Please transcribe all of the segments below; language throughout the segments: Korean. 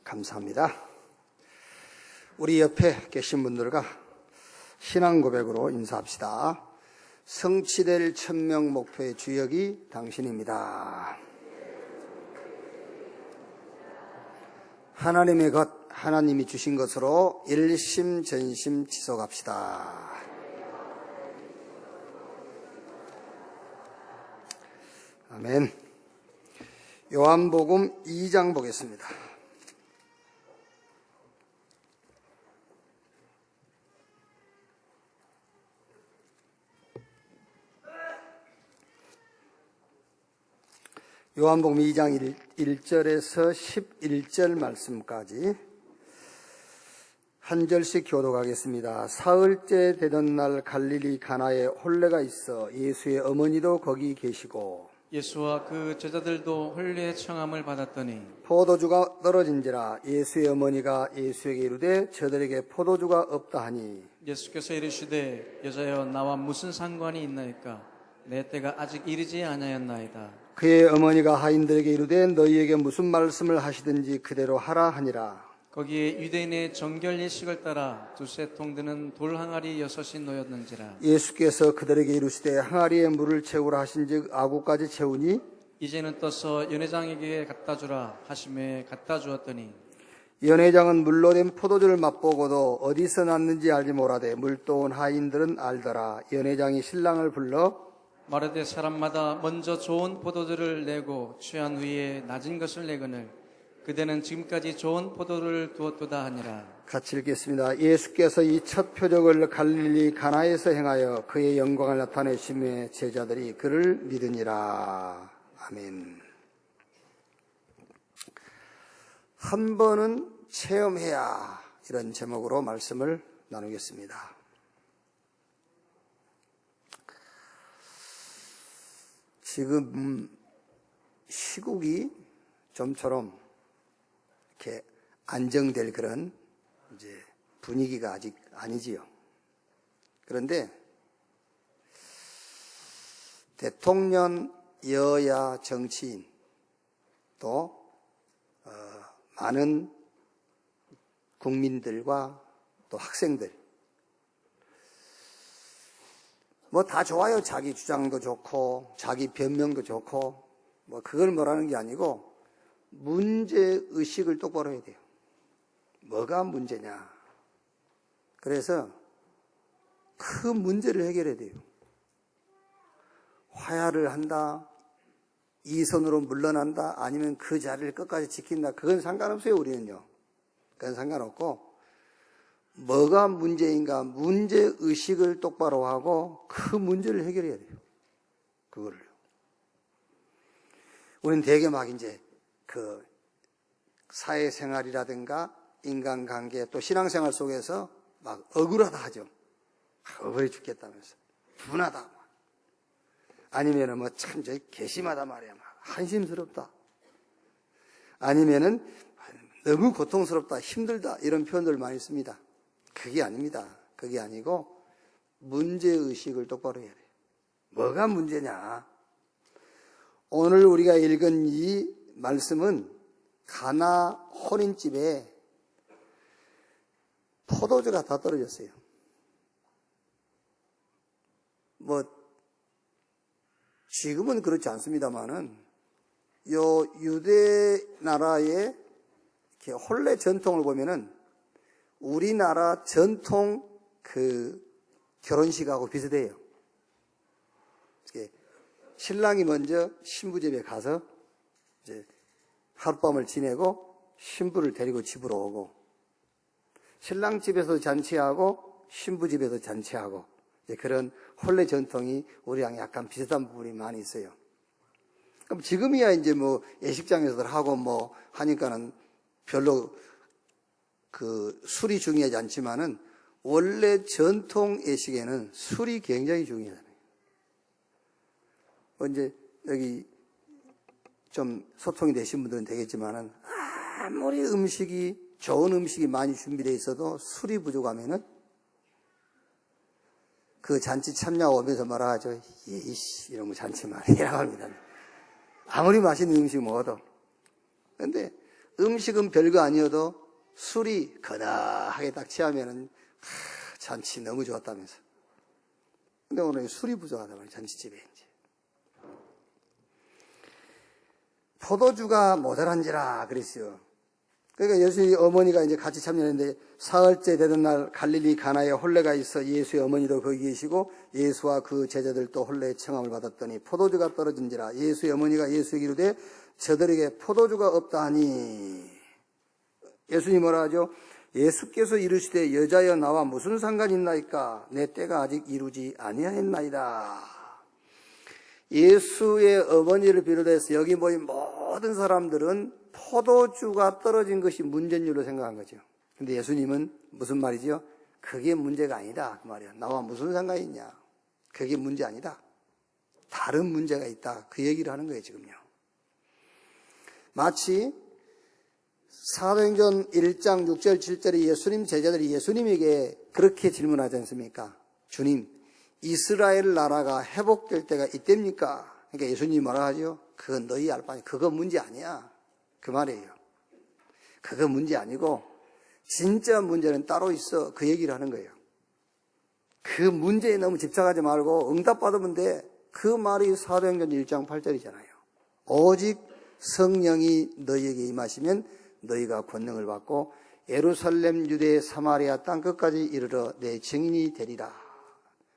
감사합니다. 우리 옆에 계신 분들과 신앙 고백으로 인사합시다. 성취될 1000명 목표의 주역이 당신입니다. 하나님의 것, 하나님이 주신 것으로 일심전심 지속합시다. 아멘. 요한복음 2장 보겠습니다. 요한복음 2장 1절에서 11절 말씀까지 한 절씩 교독하겠습니다. 사흘째 되던 날 갈릴리 가나에 혼례가 있어 예수의 어머니도 거기 계시고 예수와 그 제자들도 혼례 청함을 받았더니 포도주가 떨어진지라 예수의 어머니가 예수에게 이르되 저들에게 포도주가 없다 하니 예수께서 이르시되 여자여 나와 무슨 상관이 있나이까 내 때가 아직 이르지 아니하였나이다. 그의 어머니가 하인들에게 이르되 너희에게 무슨 말씀을 하시든지 그대로 하라 하니라. 거기에 유대인의 정결 예식을 따라 두세 통 드는 돌 항아리 6이 놓였는지라. 예수께서 그들에게 이르시되 항아리에 물을 채우라 하신즉 아구까지 채우니 이제는 떠서 연회장에게 갖다 주라 하심에 갖다 주었더니 연회장은 물로 된 포도주를 맛보고도 어디서 났는지 알지 못하되 물도온 하인들은 알더라. 연회장이 신랑을 불러 마르되 사람마다 먼저 좋은 포도주를 내고 취한 후에 낮은 것을 내거늘 그대는 지금까지 좋은 포도를 두었도다 하니라. 같이 읽겠습니다. 예수께서 이 첫 표적을 갈릴리 가나에서 행하여 그의 영광을 나타내심에 제자들이 그를 믿으니라. 아멘. 한 번은 체험해야, 이런 제목으로 말씀을 나누겠습니다. 지금 시국이 좀처럼 이렇게 안정될 그런 이제 분위기가 아직 아니지요. 그런데 대통령, 여야, 정치인 또 많은 국민들과 또 학생들 뭐 다 좋아요. 자기 주장도 좋고 자기 변명도 좋고 뭐 그걸 뭐라는 게 아니고 문제의식을 똑바로 해야 돼요. 뭐가 문제냐. 그래서 그 문제를 해결해야 돼요. 화해를 한다, 이선으로 물러난다, 아니면 그 자리를 끝까지 지킨다. 그건 상관없어요. 우리는요. 그건 상관없고 뭐가 문제인가 문제의식을 똑바로 하고 그 문제를 해결해야 돼요. 그거를. 우리는 되게 막 이제 그 사회생활이라든가 인간관계 또 신앙생활 속에서 막 억울하다 하죠. 억울해 죽겠다면서. 분하다. 아니면은 뭐 참 저기 괘씸하다 말이야. 막 한심스럽다. 아니면은 너무 고통스럽다, 힘들다 이런 표현들 많이 씁니다. 그게 아닙니다. 그게 아니고 문제의식을 똑바로 해야 돼요. 뭐가 문제냐? 오늘 우리가 읽은 이 말씀은 가나 혼인집에 포도주가 다 떨어졌어요. 뭐 지금은 그렇지 않습니다만은 요 유대 나라의 혼례 전통을 보면은 우리나라 전통 그 결혼식하고 비슷해요. 신랑이 먼저 신부 집에 가서 이제 하룻밤을 지내고 신부를 데리고 집으로 오고, 신랑 집에서 잔치하고 신부 집에서 잔치하고, 이제 그런 혼례 전통이 우리랑 약간 비슷한 부분이 많이 있어요. 그럼 지금이야 이제 뭐 예식장에서들 하고 뭐 하니까는 별로 그 술이 중요하지 않지만은 원래 전통 예식에는 술이 굉장히 중요하잖아요. 이제 여기 좀 소통이 되신 분들은 되겠지만은 아무리 좋은 음식이 많이 준비되어 있어도 술이 부족하면은 그 잔치 참여 오면서 뭐라 하죠? 이씨, 이런 거 잔치 말이라고 합니다. 아무리 맛있는 음식 먹어도. 근데 음식은 별거 아니어도 술이 거나하게 딱 취하면은 잔치 너무 좋았다면서. 근데 오늘 술이 부족하단 말이에요. 잔치집에 이제. 포도주가 모자란지라 그랬어요. 그러니까 예수의 어머니가 이제 같이 참여했는데 사흘째 되던 날 갈릴리 가나에 혼례가 있어 예수의 어머니도 거기 계시고 예수와 그 제자들도 혼례의 청함을 받았더니 포도주가 떨어진지라. 예수의 어머니가 예수에게 이르되 저들에게 포도주가 없다 하니. 예수님이 뭐라 하죠? 예수께서 이르시되 여자여 나와 무슨 상관이 있나이까? 내 때가 아직 이루지 아니하였나이다. 예수의 어머니를 비롯해서 여기 모인 모든 사람들은 포도주가 떨어진 것이 문제인 줄로 생각한 거죠. 근데 예수님은 무슨 말이죠? 그게 문제가 아니다 그 말이야. 나와 무슨 상관이 있냐? 그게 문제 아니다. 다른 문제가 있다. 그 얘기를 하는 거예요 지금요. 마치 사도행전 1장 6절 7절에 예수님 제자들이 예수님에게 그렇게 질문하지 않습니까? 주님, 이스라엘 나라가 회복될 때가 이때입니까? 그러니까 예수님이 뭐라 하죠? 그건 너희 알 바니 그거 문제 아니야. 그 말이에요. 그거 문제 아니고 진짜 문제는 따로 있어. 그 얘기를 하는 거예요. 그 문제에 너무 집착하지 말고 응답받으면 돼. 그 말이 사도행전 1장 8절이잖아요. 오직 성령이 너희에게 임하시면 너희가 권능을 받고 예루살렘, 유대, 사마리아 땅끝까지 이르러 내 증인이 되리라.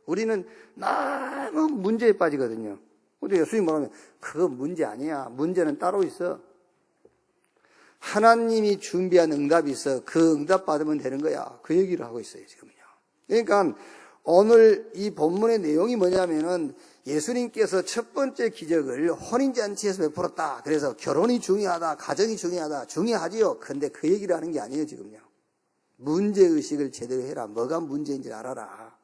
우리는 너무 문제에 빠지거든요. 근데 예수님이 뭐라면 그거 문제 아니야. 문제는 따로 있어. 하나님이 준비한 응답이 있어. 그 응답 받으면 되는 거야. 그 얘기를 하고 있어요 지금요. 그러니까 오늘 이 본문의 내용이 뭐냐면은 예수님께서 첫 번째 기적을 혼인잔치에서 베풀었다. 그래서 결혼이 중요하다. 가정이 중요하다. 중요하지요. 근데 그 얘기를 하는 게 아니에요 지금요. 문제의식을 제대로 해라. 뭐가 문제인지 알아라.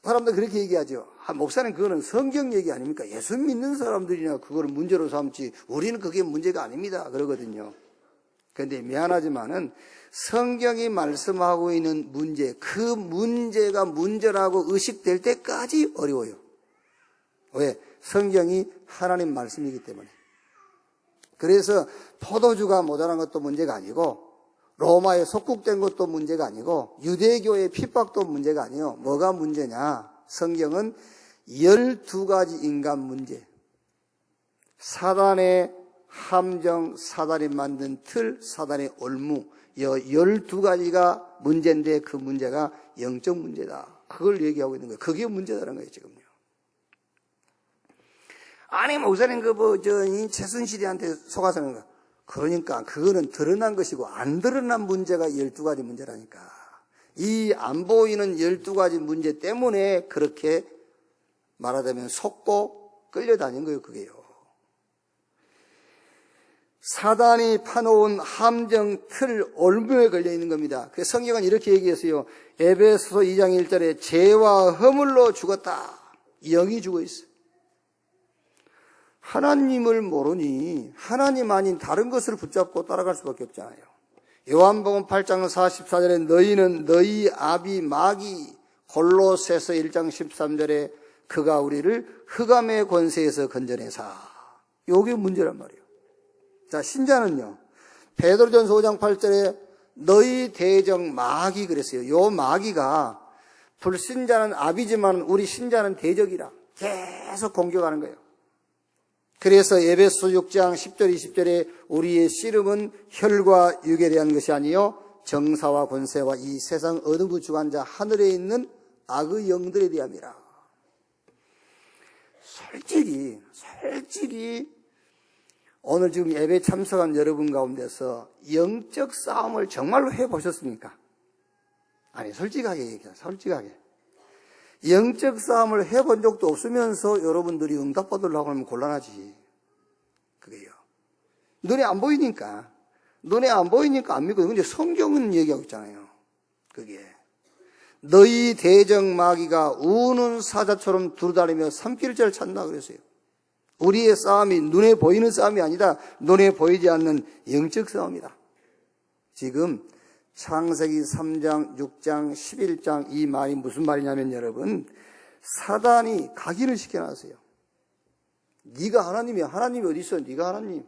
사람들 그렇게 얘기하죠. 목사님 그거는 성경 얘기 아닙니까? 예수 믿는 사람들이나 그거를 문제로 삼지 우리는 그게 문제가 아닙니다. 그러거든요. 그런데 미안하지만은 성경이 말씀하고 있는 문제, 그 문제가 문제라고 의식될 때까지 어려워요. 왜? 성경이 하나님 말씀이기 때문에. 그래서 포도주가 모자란 것도 문제가 아니고 로마에 속국된 것도 문제가 아니고 유대교의 핍박도 문제가 아니에요. 뭐가 문제냐? 성경은 12가지 인간 문제, 사단의 함정, 사단이 만든 틀, 사단의 올무, 12가지가 문제인데 그 문제가 영적 문제다. 그걸 얘기하고 있는 거예요. 그게 문제다라는 거예요 지금요. 아니 목사님 최순실이한테 속아서는 거. 그러니까 그거는 드러난 것이고 안 드러난 문제가 12가지 문제라니까. 이 안 보이는 12가지 문제 때문에 그렇게 말하자면 속고 끌려다닌 거예요 그게요. 사단이 파놓은 함정, 틀, 올무에 걸려있는 겁니다. 그래서 성경은 이렇게 얘기했어요. 에베소서 2장 1절에 죄와 허물로 죽었다. 영이 죽어있어요. 하나님을 모르니 하나님 아닌 다른 것을 붙잡고 따라갈 수밖에 없잖아요. 요한복음 8장 44절에 너희는 너희 아비 마귀, 골로새서 1장 13절에 그가 우리를 흑암의 권세에서 건져내사. 요게 문제란 말이에요. 자, 신자는요. 베드로전서 5장 8절에 너희 대적 마귀 그랬어요. 요 마귀가 불신자는 아비지만 우리 신자는 대적이라 계속 공격하는 거예요. 그래서 에베소 6장 10절 20절에 우리의 씨름은 혈과 육에 대한 것이 아니요 정사와 권세와 이 세상 어둠의 주관자 하늘에 있는 악의 영들에 대함이라. 솔직히 오늘 지금 예배 참석한 여러분 가운데서 영적 싸움을 정말로 해보셨습니까? 아니 솔직하게 얘기해요. 솔직하게. 영적 싸움을 해본 적도 없으면서 여러분들이 응답 받으려고 하면 곤란하지. 그게요. 눈에 안 보이니까 안 믿고. 근데 성경은 얘기하고 있잖아요. 그게. 너희 대적 마귀가 우는 사자처럼 두루다니며 산길을 찾는다 그랬어요. 우리의 싸움이 눈에 보이는 싸움이 아니다. 눈에 보이지 않는 영적 싸움이다. 지금 창세기 3장, 6장, 11장 이 말이 무슨 말이냐면 여러분 사단이 각인을 시켜놨어요. 네가 하나님이야. 하나님이 어디 있어? 네가 하나님.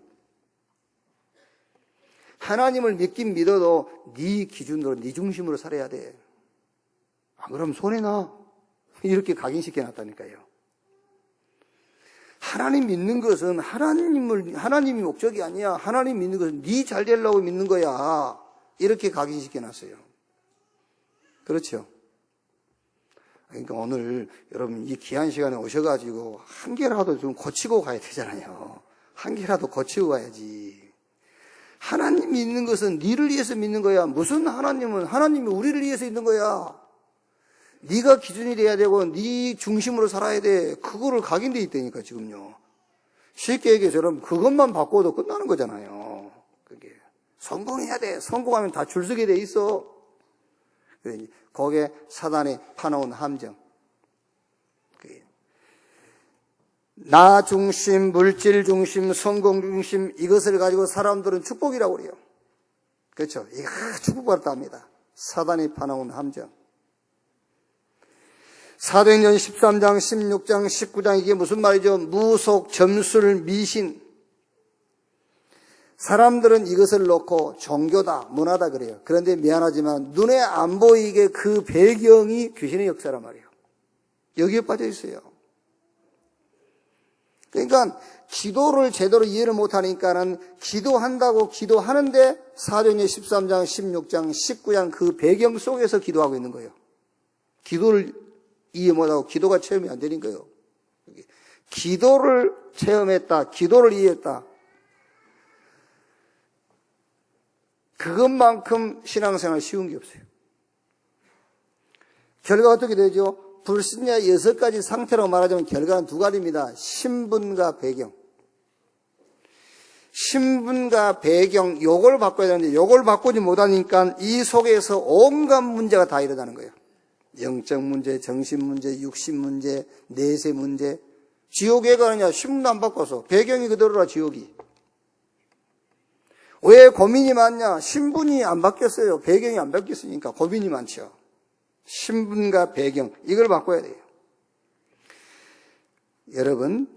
하나님을 믿긴 믿어도 네 기준으로, 네 중심으로 살아야 돼. 안 그러면 손해나. 이렇게 각인시켜놨다니까요. 하나님 믿는 것은 하나님이 목적이 아니야. 하나님 믿는 것은 네 잘 되려고 믿는 거야. 이렇게 각인시켜놨어요. 그렇죠? 그러니까 오늘 여러분 이 귀한 시간에 오셔가지고 한 개라도 좀 고치고 가야 되잖아요. 한 개라도 고치고 가야지. 하나님 믿는 것은 니를 위해서 믿는 거야. 무슨 하나님은 하나님이 우리를 위해서 있는 거야. 네가 기준이 돼야 되고 네 중심으로 살아야 돼. 그거를 각인돼 있다니까 지금요. 쉽게 얘기해서 여러분 그것만 바꿔도 끝나는 거잖아요. 그게 성공해야 돼. 성공하면 다 줄서게 돼 있어. 거기에 사단이 파놓은 함정. 나 중심, 물질 중심, 성공 중심 이것을 가지고 사람들은 축복이라고 그래요. 그렇죠? 이거 축복받았다 합니다. 사단이 파놓은 함정. 사도행전 13장, 16장, 19장 이게 무슨 말이죠? 무속, 점술, 미신. 사람들은 이것을 놓고 종교다, 문화다 그래요. 그런데 미안하지만 눈에 안 보이게 그 배경이 귀신의 역사란 말이에요. 여기에 빠져 있어요. 그러니까 기도를 제대로 이해를 못하니까는 기도한다고 기도하는데 사도행전 13장, 16장, 19장 그 배경 속에서 기도하고 있는 거예요. 기도를 이해 못하고 기도가 체험이 안 되는 거예요. 기도를 체험했다, 기도를 이해했다. 그것만큼 신앙생활 쉬운 게 없어요. 결과가 어떻게 되죠? 불신자 6가지 상태로 말하자면 결과는 2가지입니다. 신분과 배경. 신분과 배경, 요걸 바꿔야 되는데 요걸 바꾸지 못하니까 이 속에서 온갖 문제가 다 일어나는 거예요. 영적 문제, 정신 문제, 육신 문제, 내세 문제. 지옥에 가느냐? 신분도 안 바꿔서. 배경이 그대로라 지옥이. 왜 고민이 많냐? 신분이 안 바뀌었어요. 배경이 안 바뀌었으니까 고민이 많죠. 신분과 배경, 이걸 바꿔야 돼요. 여러분,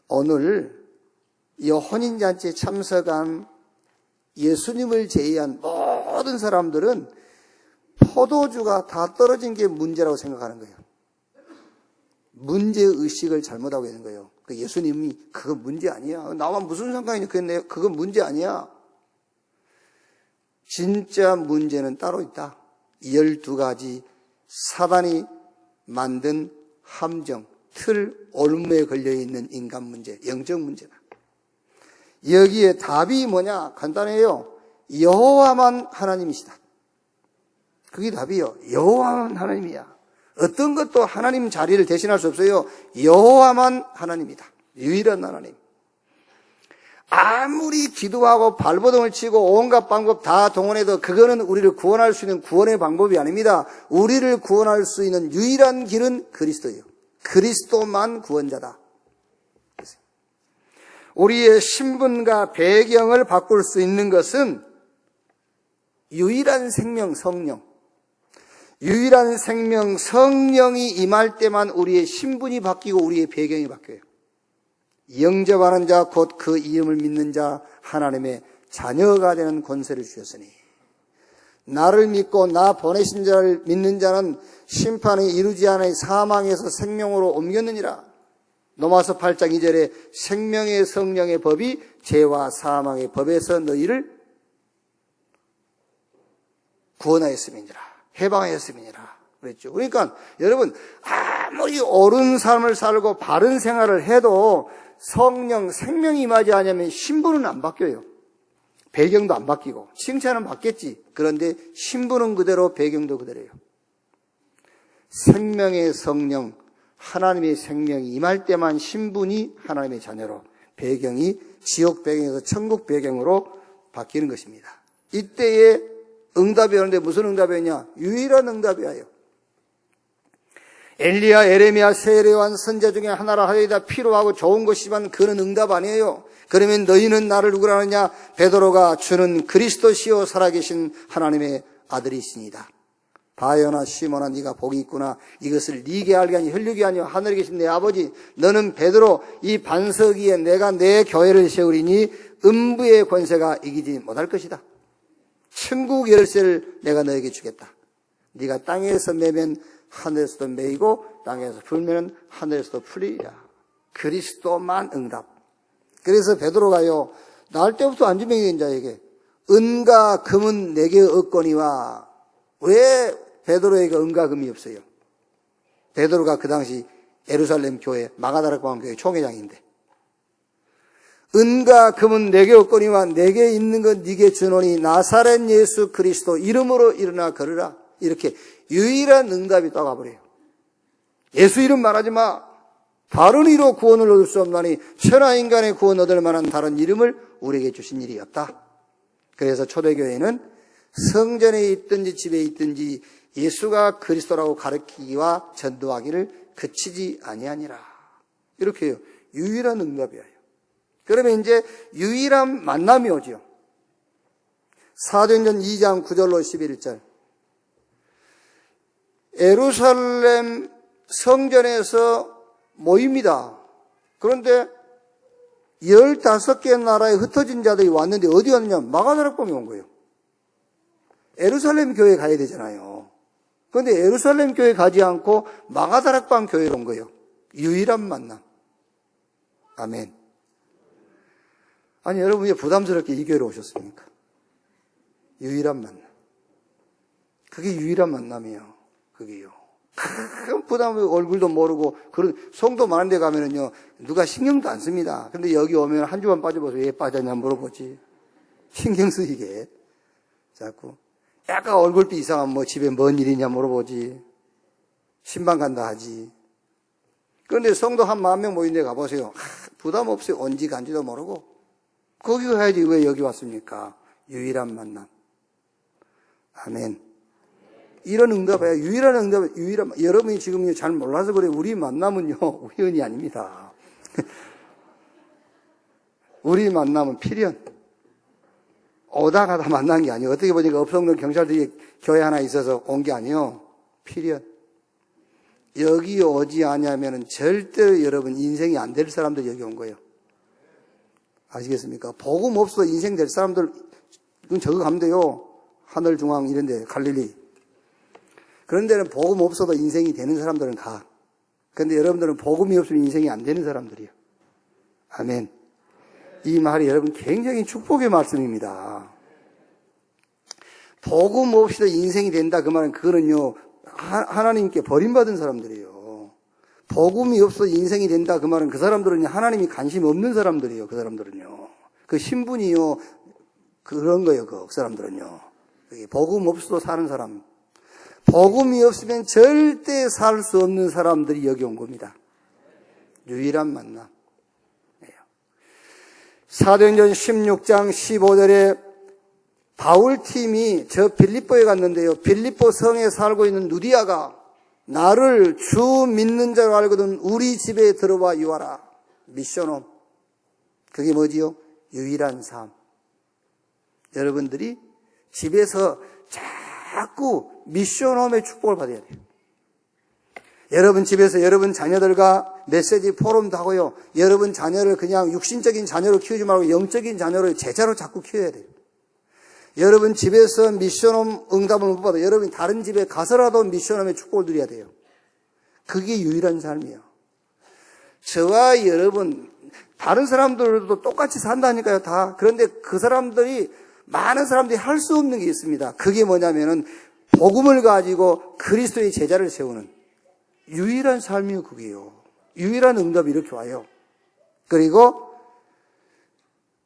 오늘 이 혼인잔치에 참석한 예수님을 제외한 모든 사람들은 포도주가 다 떨어진 게 문제라고 생각하는 거예요. 문제의식을 잘못하고 있는 거예요. 예수님이 그건 문제 아니야. 나만 무슨 상관이냐. 그건 문제 아니야. 진짜 문제는 따로 있다. 12가지 사단이 만든 함정, 틀, 올무에 걸려있는 인간 문제, 영적 문제다. 여기에 답이 뭐냐? 간단해요. 여호와만 하나님이시다. 그게 답이요. 여호와만 하나님이야. 어떤 것도 하나님 자리를 대신할 수 없어요. 여호와만 하나님이다. 유일한 하나님. 아무리 기도하고 발버둥을 치고 온갖 방법 다 동원해도 그거는 우리를 구원할 수 있는 구원의 방법이 아닙니다. 우리를 구원할 수 있는 유일한 길은 그리스도예요. 그리스도만 구원자다. 우리의 신분과 배경을 바꿀 수 있는 것은 유일한 생명 성령. 유일한 생명 성령이 임할 때만 우리의 신분이 바뀌고 우리의 배경이 바뀌어요. 영접하는 자 곧 그 이름을 믿는 자 하나님의 자녀가 되는 권세를 주셨으니 나를 믿고 나 보내신 자를 믿는 자는 심판이 이루지 않아 사망에서 생명으로 옮겼느니라. 로마서 8장 2절에 생명의 성령의 법이 죄와 사망의 법에서 너희를 구원하였음이니라. 해방하였음이니라. 그랬죠. 그러니까 여러분 아무리 옳은 삶을 살고 바른 생활을 해도 성령, 생명이 임하지 않으면 신분은 안 바뀌어요. 배경도 안 바뀌고 칭찬은 받겠지. 그런데 신분은 그대로 배경도 그대로예요. 생명의 성령, 하나님의 생명이 임할 때만 신분이 하나님의 자녀로 배경이 지옥 배경에서 천국 배경으로 바뀌는 것입니다. 이때에 응답이 오는데 무슨 응답이었냐? 유일한 응답이에요. 엘리야, 에레미야, 세례요한 선자 중에 하나라 하여이다. 필요하고 좋은 것이지만 그는 응답 아니에요. 그러면 너희는 나를 누구라 하느냐? 베드로가 주는 그리스도시요 살아계신 하나님의 아들이시니다. 바요나 시몬아 네가 복이 있구나. 이것을 네게 알게 하니 혈육이 아니요 하늘에 계신 내 아버지. 너는 베드로 이 반석 위에 내가 내 교회를 세우리니 음부의 권세가 이기지 못할 것이다. 천국 열쇠를 내가 너에게 주겠다. 네가 땅에서 매면 하늘에서도 매이고 땅에서 풀면 하늘에서도 풀리리라. 그리스도만 응답. 그래서 베드로가요, 나을 때부터 안주병인 자에게 은과 금은 내게 없거니와. 왜 베드로에게 은과 금이 없어요? 베드로가 그 당시 예루살렘 교회 마가다락방 교회 총회장인데, 은과 금은 내게 없거니와 내게 있는 건 네게 주노니 나사렛 예수 그리스도 이름으로 일어나 걸으라. 이렇게 유일한 응답이 딱 와버려요. 예수 이름 말하지 마. 다른 이로 구원을 얻을 수 없나니 천하 인간의 구원 얻을 만한 다른 이름을 우리에게 주신 일이 없다. 그래서 초대교회는 성전에 있든지 집에 있든지 예수가 그리스도라고 가르치기와 전도하기를 그치지 아니하니라. 이렇게 해요. 유일한 응답이에요. 그러면 이제 유일한 만남이 오죠. 사도행전 2장 9절로 11절. 예루살렘 성전에서 모입니다. 그런데 15개 나라에 흩어진 자들이 왔는데 어디 왔느냐? 마가다락방에 온 거예요. 예루살렘 교회에 가야 되잖아요. 그런데 예루살렘 교회 가지 않고 마가다락방 교회에 온 거예요. 유일한 만남. 아멘. 아니, 여러분 왜 부담스럽게 이 교회로 오셨습니까? 유일한 만남. 그게 유일한 만남이에요. 그게요. 큰 부담, 얼굴도 모르고, 그런, 성도 많은 데 가면은요, 누가 신경도 안 씁니다. 근데 여기 오면 한 주만 빠져봐서 왜 빠졌냐 물어보지. 신경 쓰이게. 자꾸. 약간 얼굴도 이상하면 뭐 집에 뭔 일이냐 물어보지. 신방 간다 하지. 그런데 성도 한 10,000명 모인 데 가보세요. 부담 없이 언제 간지도 모르고. 거기 가야지 왜 여기 왔습니까? 유일한 만남. 아멘. 이런 응답이에요. 유일한 응답, 여러분이 지금 잘 몰라서 그래요. 우리 만남은요, 우연이 아닙니다. 우리 만남은 필연. 오다 가다 만난 게 아니에요. 어떻게 보니까 업성동 경찰들이 교회 하나 있어서 온 게 아니에요. 필연. 여기 오지 않으면은 절대로 여러분 인생이 안 될 사람들 여기 온 거예요. 아시겠습니까? 복음 없어 인생 될 사람들, 그건 저거 가면 돼요. 하늘 중앙 이런 데, 갈릴리. 그런 데는 복음 없어도 인생이 되는 사람들은 가. 그런데 여러분들은 복음이 없으면 인생이 안 되는 사람들이에요. 아멘. 이 말이 여러분 굉장히 축복의 말씀입니다. 복음 없이도 인생이 된다 그 말은 그거는요, 하나님께 버림받은 사람들이에요. 복음이 없어 인생이 된다 그 말은 그 사람들은 하나님이 관심 없는 사람들이에요. 그 사람들은요. 그 신분이요, 그런 거예요. 그 사람들은요. 복음 없어도 사는 사람. 복음이 없으면 절대 살 수 없는 사람들이 여기 온 겁니다. 유일한 만남. 사도행전 16장 15절에 바울팀이 저 빌립보에 갔는데요. 빌립보 성에 살고 있는 누디아가 나를 주 믿는 자로 알거든 우리 집에 들어와 유하라. 미션홈. 그게 뭐지요? 유일한 삶. 여러분들이 집에서 자꾸 미션홈의 축복을 받아야 돼요. 여러분 집에서 여러분 자녀들과 메시지 포럼도 하고요. 여러분 자녀를 그냥 육신적인 자녀로 키우지 말고 영적인 자녀로 제자로 자꾸 키워야 돼요. 여러분 집에서 미션홈 응답을 못 받아 여러분이 다른 집에 가서라도 미션홈의 축복을 드려야 돼요. 그게 유일한 삶이에요. 저와 여러분 다른 사람들도 똑같이 산다니까요. 다. 그런데 그 사람들이 많은 사람들이 할 수 없는 게 있습니다. 그게 뭐냐면은 복음을 가지고 그리스도의 제자를 세우는 유일한 삶이요. 그게요. 유일한 응답이 이렇게 와요. 그리고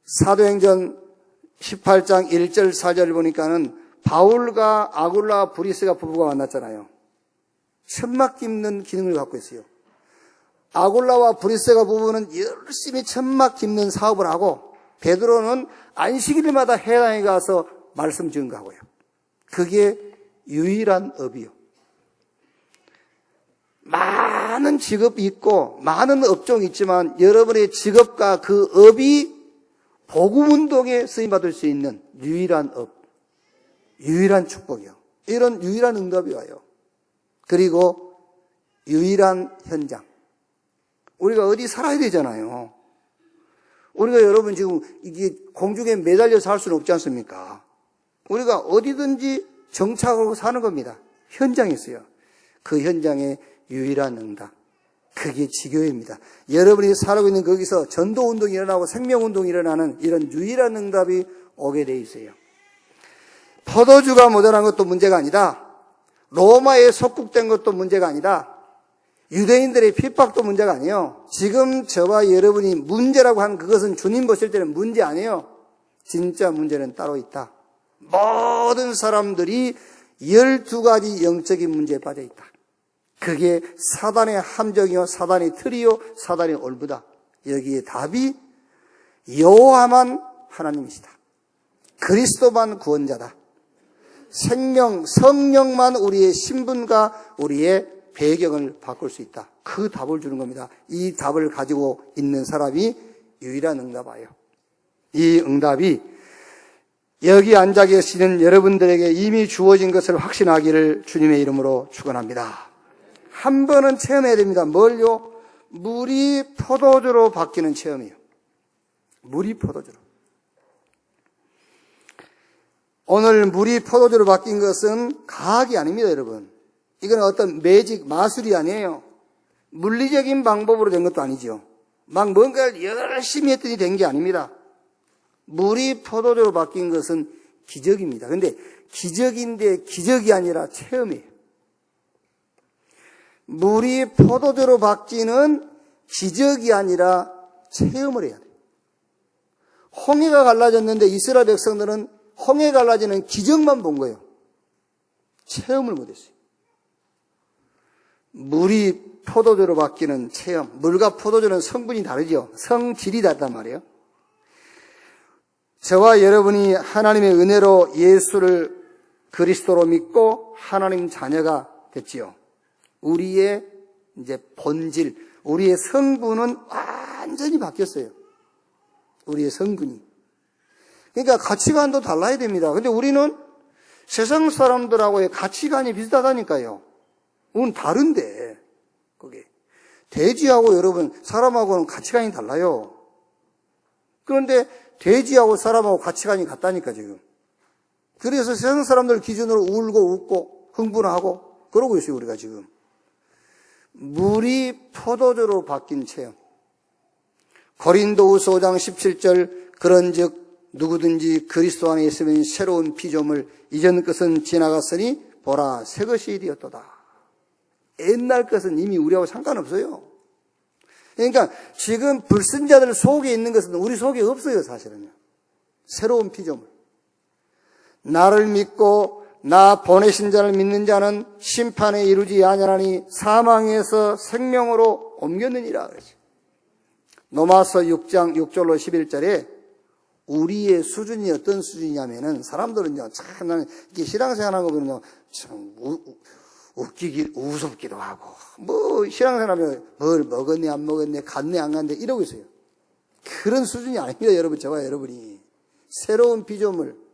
사도행전 18장 1절 4절 보니까는 바울과 아굴라 브리스가 부부가 만났잖아요. 천막 깁는 기능을 갖고 있어요. 아굴라와 브리스가 부부는 열심히 천막 깁는 사업을 하고 베드로는 안식일마다 해당에 가서 말씀 증거하고요. 그게 유일한 업이요. 많은 직업이 있고 많은 업종이 있지만 여러분의 직업과 그 업이 복음운동에 쓰임받을 수 있는 유일한 업, 유일한 축복이요. 이런 유일한 응답이 와요. 그리고 유일한 현장. 우리가 어디 살아야 되잖아요. 우리가 여러분 지금 이게 공중에 매달려 살 수는 없지 않습니까? 우리가 어디든지 정착하고 사는 겁니다. 현장에 있어요. 그 현장의 유일한 응답. 그게 지교회입니다. 여러분이 살고 있는 거기서 전도운동이 일어나고 생명운동이 일어나는 이런 유일한 응답이 오게 돼 있어요. 포도주가 모자란 것도 문제가 아니다. 로마에 속국된 것도 문제가 아니다. 유대인들의 핍박도 문제가 아니에요. 지금 저와 여러분이 문제라고 한 그것은 주님 보실 때는 문제 아니에요. 진짜 문제는 따로 있다. 모든 사람들이 12가지 영적인 문제에 빠져 있다. 그게 사단의 함정이요, 사단의 틀이요, 사단의 올무다. 여기에 답이 여호와만 하나님이시다. 그리스도만 구원자다. 생명, 성령만 우리의 신분과 우리의 배경을 바꿀 수 있다. 그 답을 주는 겁니다. 이 답을 가지고 있는 사람이 유일한 응답이에요. 이 응답이 여기 앉아 계시는 여러분들에게 이미 주어진 것을 확신하기를 주님의 이름으로 축원합니다. 한 번은 체험해야 됩니다. 뭘요? 물이 포도주로 바뀌는 체험이에요. 물이 포도주로. 오늘 물이 포도주로 바뀐 것은 과학이 아닙니다, 여러분. 이건 어떤 매직, 마술이 아니에요. 물리적인 방법으로 된 것도 아니죠. 막 뭔가를 열심히 했더니 된 게 아닙니다. 물이 포도주로 바뀐 것은 기적입니다. 그런데 기적인데 기적이 아니라 체험이에요. 물이 포도주로 바뀌는 기적이 아니라 체험을 해야 돼요. 홍해가 갈라졌는데 이스라엘 백성들은 홍해 갈라지는 기적만 본 거예요. 체험을 못했어요. 물이 포도주로 바뀌는 체험. 물과 포도주는 성분이 다르죠. 성질이 다르단 말이에요. 저와 여러분이 하나님의 은혜로 예수를 그리스도로 믿고 하나님 자녀가 됐지요. 우리의 이제 본질, 우리의 성분은 완전히 바뀌었어요. 우리의 성분이. 그러니까 가치관도 달라야 됩니다. 근데 우리는 세상 사람들하고의 가치관이 비슷하다니까요. 우리는 다른데, 그게. 돼지하고 여러분, 사람하고는 가치관이 달라요. 그런데 돼지하고 사람하고 가치관이 같다니까, 지금. 그래서 세상 사람들 기준으로 울고 웃고 흥분하고 그러고 있어요, 우리가 지금. 물이 포도주로 바뀐 체험. 고린도후서 5장 17절 그런즉 누구든지 그리스도 안에 있으면 새로운 피조물 이전 것은 지나갔으니 보라 새 것이 되었도다. 옛날 것은 이미 우리하고 상관없어요. 그러니까 지금 불신자들 속에 있는 것은 우리 속에 없어요, 사실은요. 새로운 피조물. 나를 믿고 나 보내신 자를 믿는 자는 심판에 이르지 아니하니 사망에서 생명으로 옮겼느니라 그러죠. 로마서 6장 6절로 11절에 우리의 수준이 어떤 수준이냐면은 사람들은요, 참 나는 이렇게 신앙생활하는 거 보면요, 참 우습기도 하고, 신앙생활하면 뭘 먹었네, 안 먹었네, 갔네, 안 갔네, 이러고 있어요. 그런 수준이 아닙니다, 여러분, 저와 여러분이. 새로운 피조물.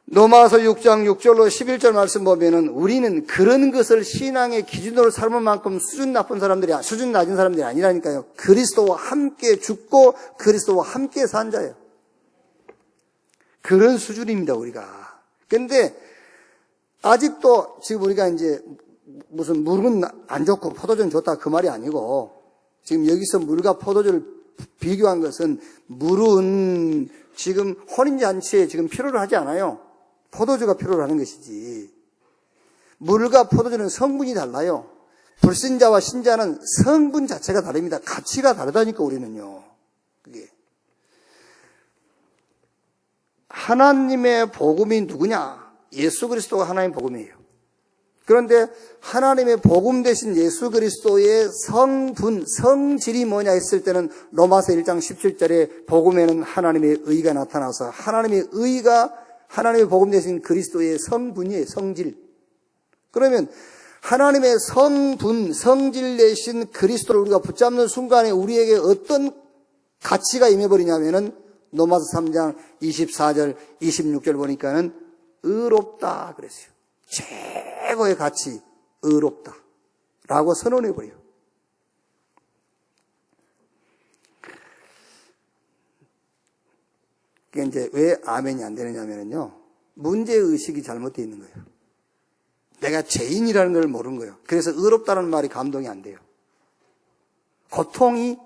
로마서 6장 6절로 11절 말씀 보면은 우리는 그런 것을 신앙의 기준으로 삼을 만큼 수준 낮은 사람들이 아니라니까요. 그리스도와 함께 죽고 그리스도와 함께 산 자예요. 그런 수준입니다, 우리가. 근데 아직도 지금 우리가 이제 무슨 물은 안 좋고 포도주는 좋다 그 말이 아니고 지금 여기서 물과 포도주를 비교한 것은 물은 지금 혼인잔치에 지금 필요로 하지 않아요. 포도주가 필요로 하는 것이지. 물과 포도주는 성분이 달라요. 불신자와 신자는 성분 자체가 다릅니다. 가치가 다르다니까 우리는요. 그게. 하나님의 복음이 누구냐? 예수 그리스도가 하나님의 복음이에요. 그런데 하나님의 복음 되신 예수 그리스도의 성분, 성질이 뭐냐 했을 때는 로마서 1장 17절에 복음에는 하나님의 의가 나타나서 하나님의 의가 하나님의 복음 되신 그리스도의 성분이에요, 성질. 그러면 하나님의 성분, 성질 내신 그리스도를 우리가 붙잡는 순간에 우리에게 어떤 가치가 임해버리냐면은 로마서 3장 24절, 26절 보니까는 의롭다 그랬어요. 최고의 가치, 의롭다 라고 선언해버려요. 그게 이제 왜 아멘이 안 되느냐면요, 문제의식이 잘못되어 있는 거예요. 내가 죄인이라는 걸 모르는 거예요. 그래서 의롭다는 말이 감동이 안 돼요. 고통이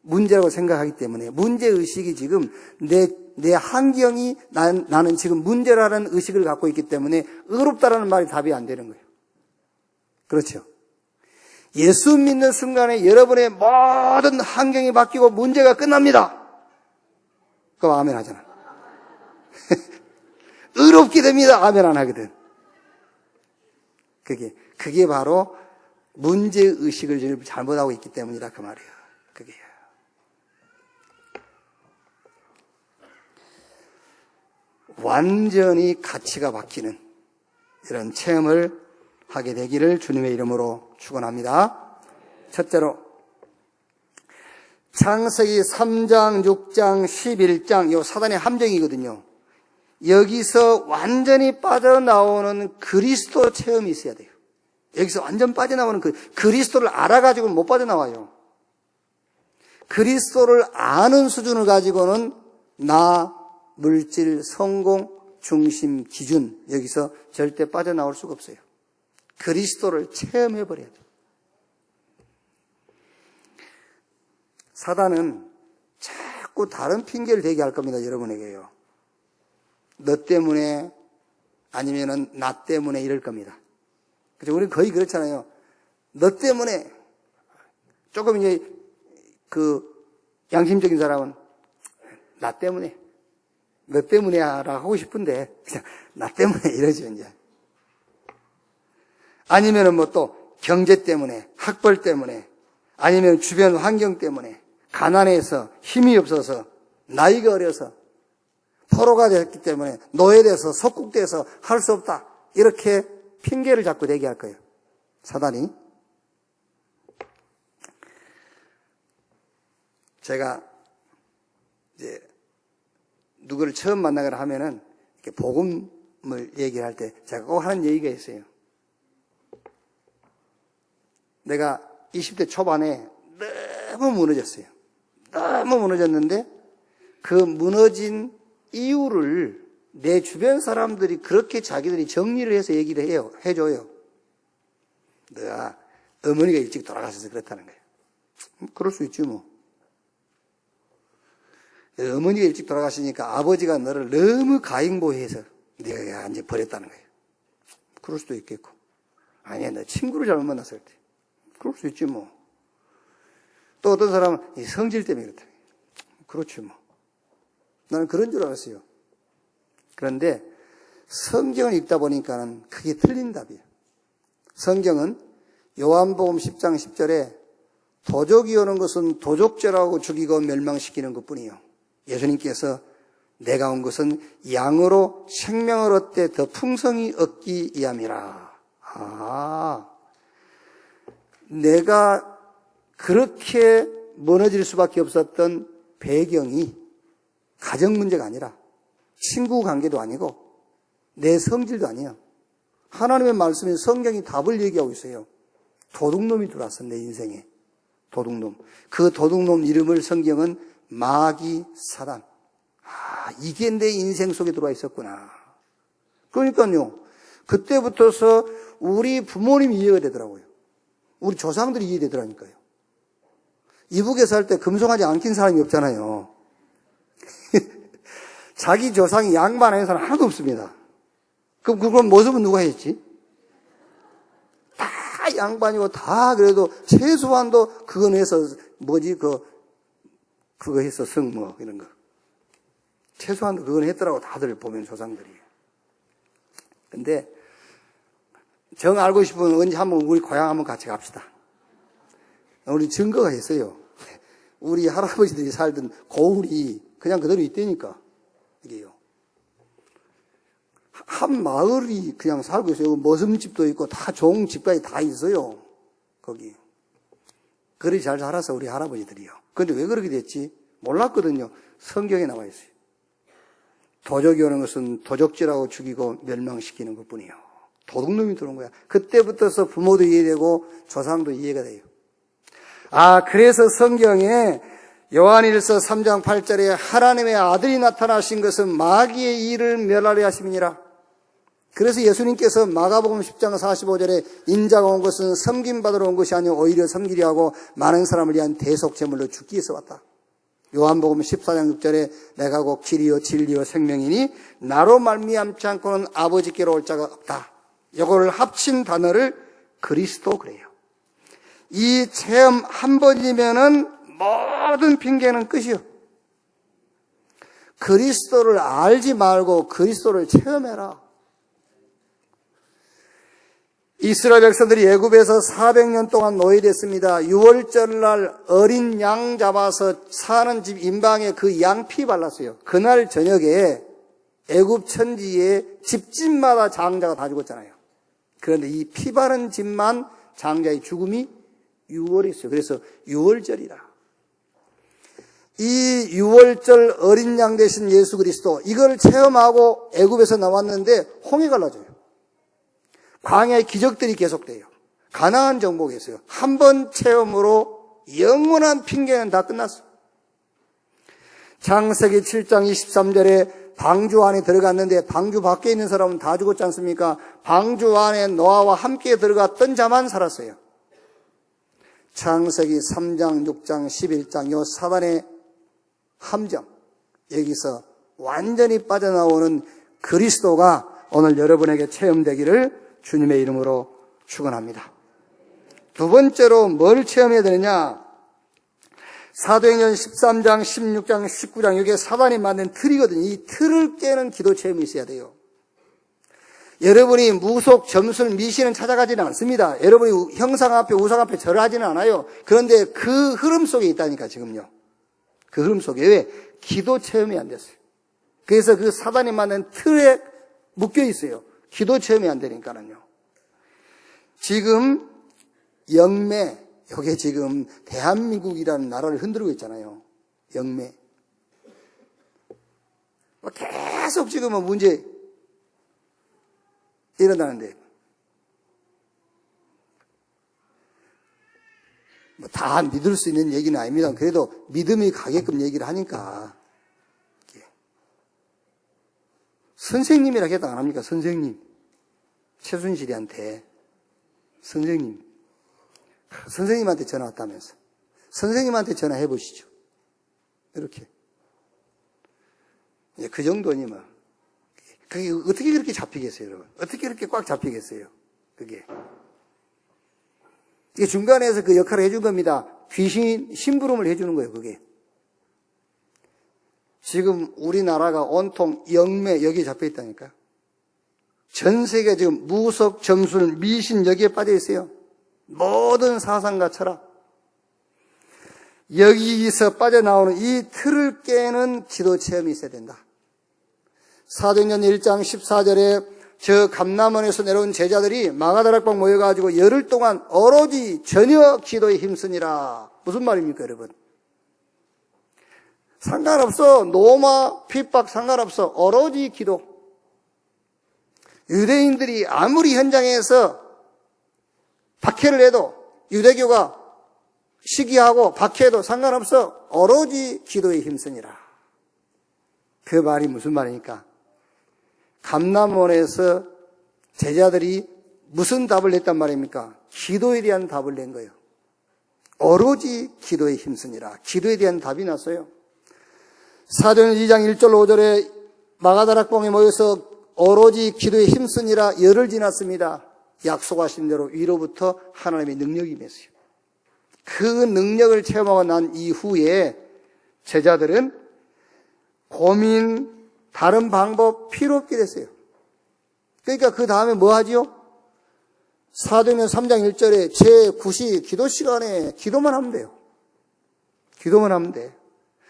문제라고 생각하기 때문에, 문제의식이 지금 내 환경이 나는 지금 문제라는 의식을 갖고 있기 때문에 의롭다라는 말이 답이 안 되는 거예요. 그렇죠? 예수 믿는 순간에 여러분의 모든 환경이 바뀌고 문제가 끝납니다. 그럼 아멘 하잖아. 의롭게 됩니다. 아멘 안 하거든. 그게 바로 문제의식을 잘못하고 있기 때문이라 그 말이에요. 그게요. 완전히 가치가 바뀌는 이런 체험을 하게 되기를 주님의 이름으로 축원합니다. 첫째로 창세기 3장, 6장, 11장 이 사단의 함정이거든요. 여기서 완전히 빠져나오는 그리스도 체험이 있어야 돼요. 여기서 완전 빠져나오는 그리스도를 알아가지고는 못 빠져나와요. 그리스도를 아는 수준을 가지고는 나, 물질, 성공, 중심, 기준 여기서 절대 빠져나올 수가 없어요. 그리스도를 체험해버려야 돼요. 사단은 자꾸 다른 핑계를 대게 할 겁니다. 여러분에게요. 너 때문에 아니면은 나 때문에 이럴 겁니다. 그죠? 우리는 거의 그렇잖아요. 너 때문에. 조금 이제 양심적인 사람은 나 때문에, 너 때문에 라고 하고 싶은데 그냥 나 때문에 이러죠 이제. 아니면은 뭐 또 경제 때문에, 학벌 때문에, 아니면 주변 환경 때문에, 가난해서, 힘이 없어서, 나이가 어려서, 포로가 됐기 때문에, 노예돼서, 속국돼서 할 수 없다. 이렇게 핑계를 자꾸 대게 할 거예요. 사단이. 제가 이제 누구를 처음 만나거나 하면은 이렇게 복음을 얘기할 때 제가 꼭 하는 얘기가 있어요. 내가 20대 초반에 너무 무너졌어요. 너무 무너졌는데 그 무너진 이유를 내 주변 사람들이 그렇게 자기들이 정리를 해서 얘기를 해줘요. 너가 어머니가 일찍 돌아가셔서 그렇다는 거예요. 그럴 수 있지 뭐. 어머니가 일찍 돌아가시니까 아버지가 너를 너무 가잉보해서 내가 이제 버렸다는 거예요. 그럴 수도 있겠고. 아니야, 너 친구를 잘못 만났을 때. 그럴 수 있지 뭐. 또 어떤 사람은 이 성질 때문에 그렇다. 그렇지 뭐. 나는 그런 줄 알았어요. 그런데 성경을 읽다 보니까는 그게 틀린 답이에요. 성경은 요한복음 10장 10절에 도적이 오는 것은 도적질하고 죽이고 멸망시키는 것뿐이요. 예수님께서 내가 온 것은 양으로 생명을 얻되 더 풍성히 얻기 위함이라. 내가 그렇게 무너질 수밖에 없었던 배경이 가정 문제가 아니라 친구 관계도 아니고 내 성질도 아니에요. 하나님의 말씀에 성경이 답을 얘기하고 있어요. 도둑놈이 들어왔어, 내 인생에. 도둑놈. 그 도둑놈 이름을 성경은 마귀 사단. 이게 내 인생 속에 들어와 있었구나. 그러니까요, 그때부터서 우리 부모님이 이해가 되더라고요. 우리 조상들이 이해되더라니까요. 이북에 살 때 금송아지 안 낀 사람이 없잖아요. 자기 조상이 양반 아닌 사람 하나도 없습니다. 그럼 그건 모습은 누가 했지? 다 양반이고 다 그래도 최소한도 그건 해서 그거 해서 성뭐 이런 거. 최소한도 그건 했더라고 다들 보면 조상들이. 근데 정 알고 싶으면 언제 한번 우리 고향 한번 같이 갑시다. 우리 증거가 있어요. 우리 할아버지들이 살던 고을이 그냥 그대로 있다니까. 이게요. 한 마을이 그냥 살고 있어요. 머슴집도 있고 다 좋은 집까지 다 있어요. 거기. 그리 잘 살아서 우리 할아버지들이요. 그런데 왜 그렇게 됐지? 몰랐거든요. 성경에 나와 있어요. 도적이 오는 것은 도적질하고 죽이고 멸망시키는 것뿐이요. 도둑놈이 들어온 거야. 그때부터서 부모도 이해되고 조상도 이해가 돼요. 그래서 성경에 요한일서 3장 8절에 하나님의 아들이 나타나신 것은 마귀의 일을 멸하려 하심이니라. 그래서 예수님께서 마가복음 10장 45절에 인자가 온 것은 섬김받으러 온 것이 아니오 오히려 섬기려 하고 많은 사람을 위한 대속제물로 죽기 위해서 왔다. 요한복음 14장 6절에 내가 곧 길이요 진리요 생명이니 나로 말미암지 않고는 아버지께로 올 자가 없다. 이거를 합친 단어를 그리스도 그래요. 이 체험 한 번이면은 모든 핑계는 끝이요. 그리스도를 알지 말고 그리스도를 체험해라. 이스라엘 백성들이 애굽에서 400년 동안 노예됐습니다. 유월절날 어린 양 잡아서 사는 집 인방에 그 양 피 발랐어요. 그날 저녁에 애굽 천지에 집집마다 장자가 다 죽었잖아요. 그런데 이 피 바른 집만 장자의 죽음이 유월이었어요. 그래서 유월절이라. 이 유월절 어린 양 되신 예수 그리스도, 이걸 체험하고 애굽에서 나왔는데 홍해 갈라져요. 광야의 기적들이 계속돼요. 가나안 정복이 있어요. 한 번 체험으로 영원한 핑계는 다 끝났어요. 창세기 7장 23절에 방주 안에 들어갔는데 방주 밖에 있는 사람은 다 죽었지 않습니까? 방주 안에 노아와 함께 들어갔던 자만 살았어요. 창세기 3장, 6장, 11장 요 사단의 함정, 여기서 완전히 빠져나오는 그리스도가 오늘 여러분에게 체험되기를 주님의 이름으로 축원합니다. 두 번째로 뭘 체험해야 되느냐? 사도행전 13장, 16장, 19장 이게 사단이 만든 틀이거든요. 이 틀을 깨는 기도 체험이 있어야 돼요. 여러분이 무속, 점술, 미신은 찾아가지는 않습니다. 여러분이 형상 앞에, 우상 앞에 절하지는 않아요. 그런데 그 흐름 속에 있다니까 지금요. 그 흐름 속에. 왜? 기도 체험이 안 됐어요. 그래서 그 사단이 만든 틀에 묶여 있어요. 기도 체험이 안 되니까는요. 지금 영매, 이게 지금 대한민국이라는 나라를 흔들고 있잖아요. 영매. 계속 지금은 문제 일어나는데 다 믿을 수 있는 얘기는 아닙니다. 그래도 믿음이 가게끔 얘기를 하니까. 선생님이라 해도 안 합니까? 선생님. 최순실이한테. 선생님한테 전화 왔다면서. 선생님한테 전화해 보시죠. 이렇게. 그 정도니면. 그게 어떻게 그렇게 잡히겠어요, 여러분? 어떻게 그렇게 꽉 잡히겠어요? 그게. 이게 중간에서 그 역할을 해준 겁니다. 귀신 심부름을 해주는 거예요, 그게. 지금 우리나라가 온통 영매 여기에 잡혀 있다니까. 전 세계 지금 무속, 점술, 미신 여기에 빠져 있어요. 모든 사상과 철학. 여기서 빠져나오는 이 틀을 깨는 기도 체험이 있어야 된다. 사도행전 1장 14절에 저 감람원에서 내려온 제자들이 마가다락방 모여가지고 열흘 동안 오로지 전혀 기도에 힘쓰니라. 무슨 말입니까, 여러분? 상관없어. 노마, 핍박 상관없어. 오로지 기도. 유대인들이 아무리 현장에서 박해를 해도 유대교가 시기하고 박해해도 상관없어. 오로지 기도에 힘쓰니라. 그 말이 무슨 말입니까? 감람원에서 제자들이 무슨 답을 냈단 말입니까? 기도에 대한 답을 낸 거예요. 오로지 기도에 힘쓰니라. 기도에 대한 답이 났어요. 사도행전 2장 1절 5절에 마가다락방에 모여서 오로지 기도에 힘쓰니라 열흘 지났습니다. 약속하신 대로 위로부터 하나님의 능력이 임했어요. 그 능력을 체험하고 난 이후에 제자들은 고민, 다른 방법 필요 없게 됐어요. 그러니까 그 다음에 뭐 하지요? 사도행전 3장 1절에 제9시 기도 시간에 기도만 하면 돼요. 기도만 하면 돼.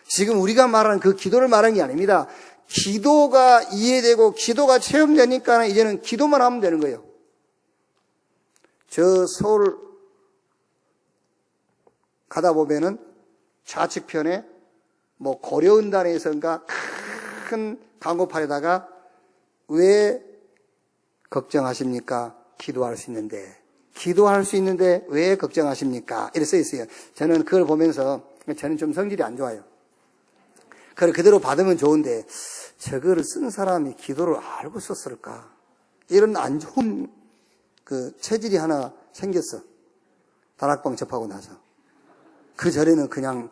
지금 우리가 말하는 그 기도를 말하는 게 아닙니다. 기도가 이해되고 기도가 체험되니까 이제는 기도만 하면 되는 거예요. 저 서울 가다 보면은 좌측편에 뭐 고려은단에선가 큰 광고판에다가 왜 걱정하십니까? 기도할 수 있는데. 기도할 수 있는데 왜 걱정하십니까? 이렇게 써 있어요. 저는 그걸 보면서 저는 좀 성질이 안 좋아요. 그걸 그대로 받으면 좋은데 저거를 쓴 사람이 기도를 알고 썼을까? 이런 안 좋은 그 체질이 하나 생겼어. 다락방 접하고 나서. 그 전에는 그냥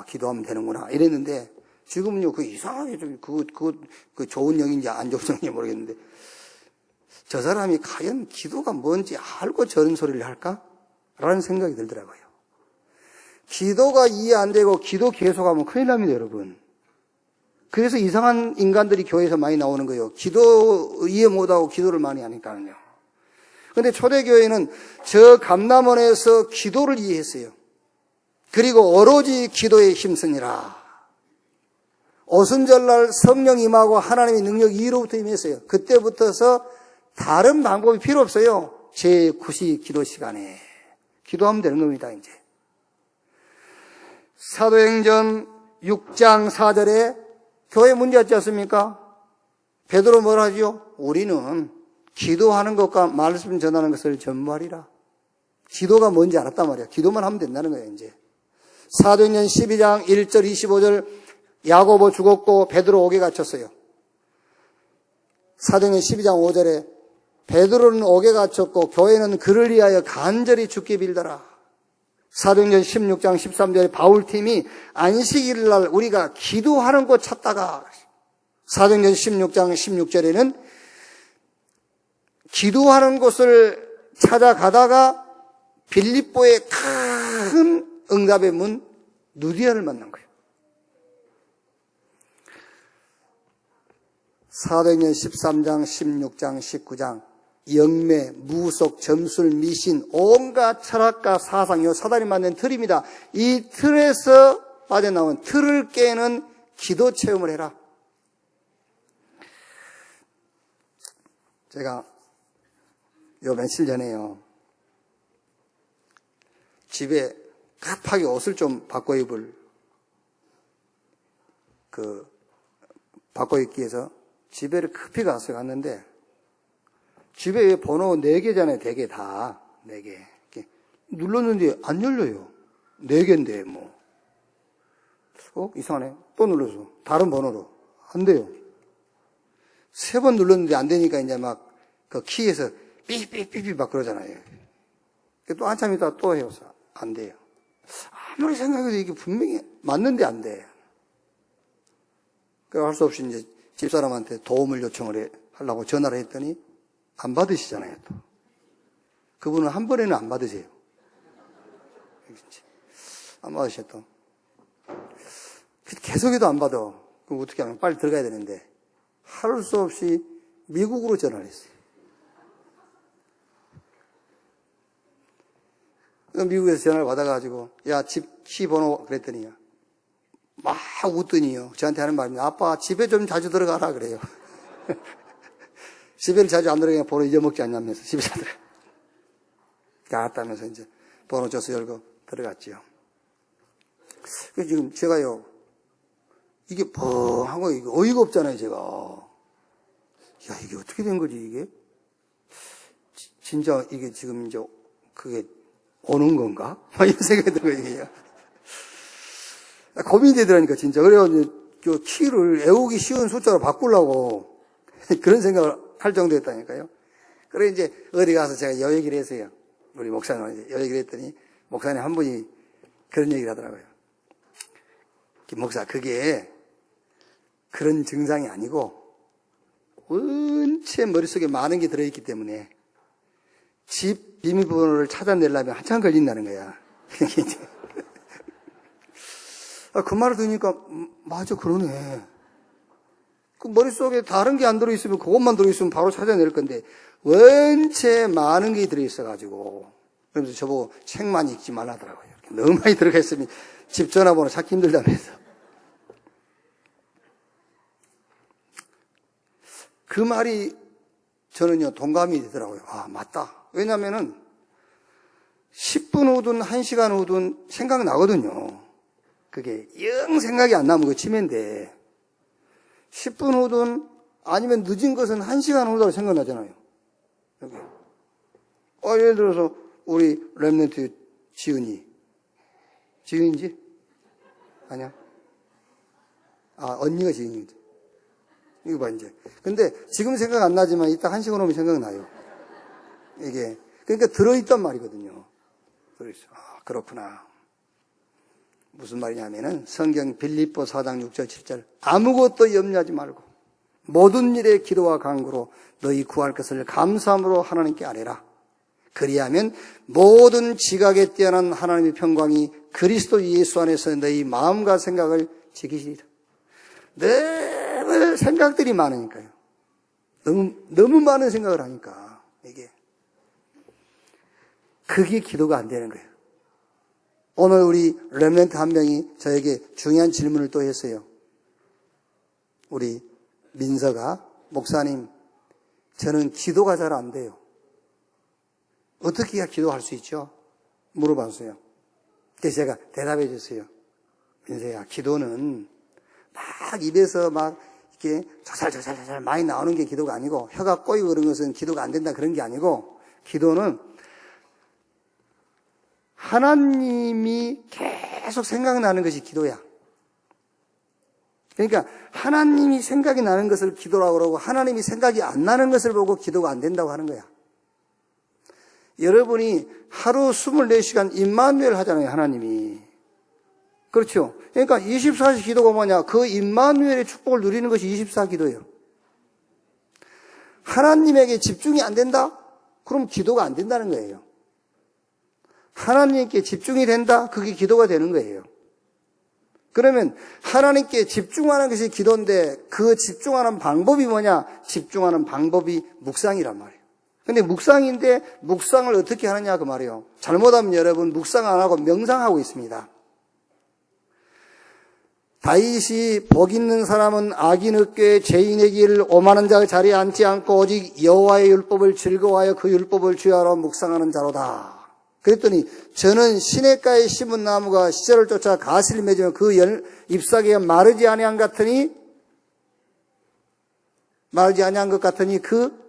기도하면 되는구나 이랬는데 지금은요 그 이상하게 좀 그 좋은 영인지 안 좋은 영인지 모르겠는데 저 사람이 과연 기도가 뭔지 알고 저런 소리를 할까? 라는 생각이 들더라고요. 기도가 이해 안 되고 기도 계속하면 큰일 납니다, 여러분. 그래서 이상한 인간들이 교회에서 많이 나오는 거예요. 기도 이해 못하고 기도를 많이 하니까요. 근데 초대교회는 저 감남원에서 기도를 이해했어요. 그리고 오로지 기도에 힘쓰니라. 오순절날 성령 임하고 하나님의 능력이 이로부터 임했어요. 그때부터서 다른 방법이 필요 없어요. 제9시 기도 시간에 기도하면 되는 겁니다. 이제 사도행전 6장 4절에 교회 문제 있지 않습니까? 베드로 뭐라 하죠? 우리는 기도하는 것과 말씀 전하는 것을 전무하리라. 기도가 뭔지 알았단 말이야. 기도만 하면 된다는 거예요. 이제 사도행전 12장 1절 25절 야고보 죽었고 베드로 옥에 갇혔어요. 사도행전 12장 5절에 베드로는 옥에 갇혔고 교회는 그를 위하여 간절히 죽게 빌더라. 사도행전 16장 13절에 바울팀이 안식일 날 우리가 기도하는 곳 찾다가 사도행전 16장 16절에는 기도하는 곳을 찾아가다가 빌립보의 큰 응답의 문 누디아를 만난 거예요. 사도행전 13장, 16장, 19장 영매, 무속, 점술, 미신, 온갖 철학과 사상, 요 사단이 만든 틀입니다. 이 틀에서 빠져나온 틀을 깨는 기도 체험을 해라. 제가 요 며칠 전에요. 집에 급하게 옷을 좀 바꿔 입기 위해서 집에를 급히 갔는데 집에 번호 4개잖아요. 대개 다. 4개. 눌렀는데 안 열려요. 4개인데 뭐. 이상하네. 또 눌러서. 다른 번호로. 안 돼요. 3번 눌렀는데 안 되니까 이제 막 그 키에서 삐삐삐삐 막 그러잖아요. 또 한참 있다가 또 해서 안 돼요. 아무리 생각해도 이게 분명히 맞는데 안 돼. 그래서 할 수 없이 이제 집사람한테 도움을 요청을 하려고 전화를 했더니 안 받으시잖아요, 또. 그분은 한 번에는 안 받으세요. 안 받으셔, 또. 계속해도 안 받아. 그럼 어떻게 하면 빨리 들어가야 되는데, 할 수 없이 미국으로 전화를 했어요. 미국에서 전화를 받아가지고, 야, 집 키 번호 그랬더니, 막 웃더니요. 저한테 하는 말입니다. 아빠, 집에 좀 자주 들어가라, 그래요. 집에는 자주 안 들어가니까 번호 잊어먹지 않냐면서 집에 잘 들어가. 알았다면서 이제 번호 줘서 열고 들어갔지요. 그래서 지금 제가요, 이게 뻥한 거, 이게 어이가 없잖아요, 제가. 야, 이게 어떻게 된 거지, 이게? 진짜 이게 지금 이제 그게 오는 건가? 막 이런 생각이 들어요. 고민이 되더라니까, 진짜. 그래서 그 키를 외우기 쉬운 숫자로 바꾸려고 그런 생각을 할 정도였다니까요. 그래 이제 어디 가서 제가 요 얘기를 했어요. 우리 목사님한테 요 얘기를 했더니 목사님 한 분이 그런 얘기를 하더라고요. 목사, 그게 그런 증상이 아니고 원체 머릿속에 많은 게 들어있기 때문에 집 비밀번호를 찾아내려면 한참 걸린다는 거야. 그 말을 들으니까 맞아, 그러네. 그 머릿속에 다른 게 안 들어있으면 그것만 들어있으면 바로 찾아낼 건데 원체 많은 게 들어있어가지고 그러면서 저보고 책만 읽지 말라더라고요. 너무 많이 들어가 있으면 집 전화번호 찾기 힘들다면서. 그 말이 저는요 동감이 되더라고요. 아, 맞다. 왜냐면은 10분 후든 1시간 후든 생각나거든요. 그게 영 생각이 안 나면 그 치매인데 10분 후든 아니면 늦은 것은 1시간 후라고 생각나잖아요. 여기. 예를 들어서 우리 렘넌트 지은인지? 아니야? 언니가 지은이지. 이거 봐, 이제. 근데 지금 생각 안 나지만 이따 1시간 후면 생각나요. 이게. 그러니까 들어있단 말이거든요. 들어있어. 그렇구나. 무슨 말이냐면은 성경 빌립보 4장 6절 7절 아무것도 염려하지 말고 모든 일에 기도와 간구로 너희 구할 것을 감사함으로 하나님께 아뢰라. 그리하면 모든 지각에 뛰어난 하나님의 평강이 그리스도 예수 안에서 너희 마음과 생각을 지키시리라. 늘 생각들이 많으니까요. 너무 많은 생각을 하니까 이게 그게 기도가 안 되는 거예요. 오늘 우리 렘넌트 한 명이 저에게 중요한 질문을 또 했어요. 우리 민서가 목사님, 저는 기도가 잘 안 돼요. 어떻게 해야 기도할 수 있죠? 물어봤어요. 그래서 제가 대답해 줬어요. 민서야, 기도는 막 입에서 막 이렇게 조살조살 많이 나오는 게 기도가 아니고 혀가 꼬이고 그런 것은 기도가 안 된다 그런 게 아니고 기도는 하나님이 계속 생각나는 것이 기도야. 그러니까 하나님이 생각이 나는 것을 기도라고 그러고 하나님이 생각이 안 나는 것을 보고 기도가 안 된다고 하는 거야. 여러분이 하루 24시간 임마누엘 하잖아요, 하나님이. 그렇죠? 그러니까 24시 기도가 뭐냐? 그 임마누엘의 축복을 누리는 것이 24기도예요. 하나님에게 집중이 안 된다? 그럼 기도가 안 된다는 거예요. 하나님께 집중이 된다? 그게 기도가 되는 거예요. 그러면 하나님께 집중하는 것이 기도인데 그 집중하는 방법이 뭐냐? 집중하는 방법이 묵상이란 말이에요. 근데 묵상인데 묵상을 어떻게 하느냐 그 말이에요. 잘못하면 여러분 묵상 안 하고 명상하고 있습니다. 다윗이 복 있는 사람은 악인 없게 죄인의 길을 오만한 자 자리에 앉지 않고 오직 여호와의 율법을 즐거워하여 그 율법을 주야로 묵상하는 자로다. 그랬더니 저는 시냇가에 심은 나무가 시절을 쫓아 가시를 맺으며 그 잎사귀가 마르지 아니한 것 같으니 그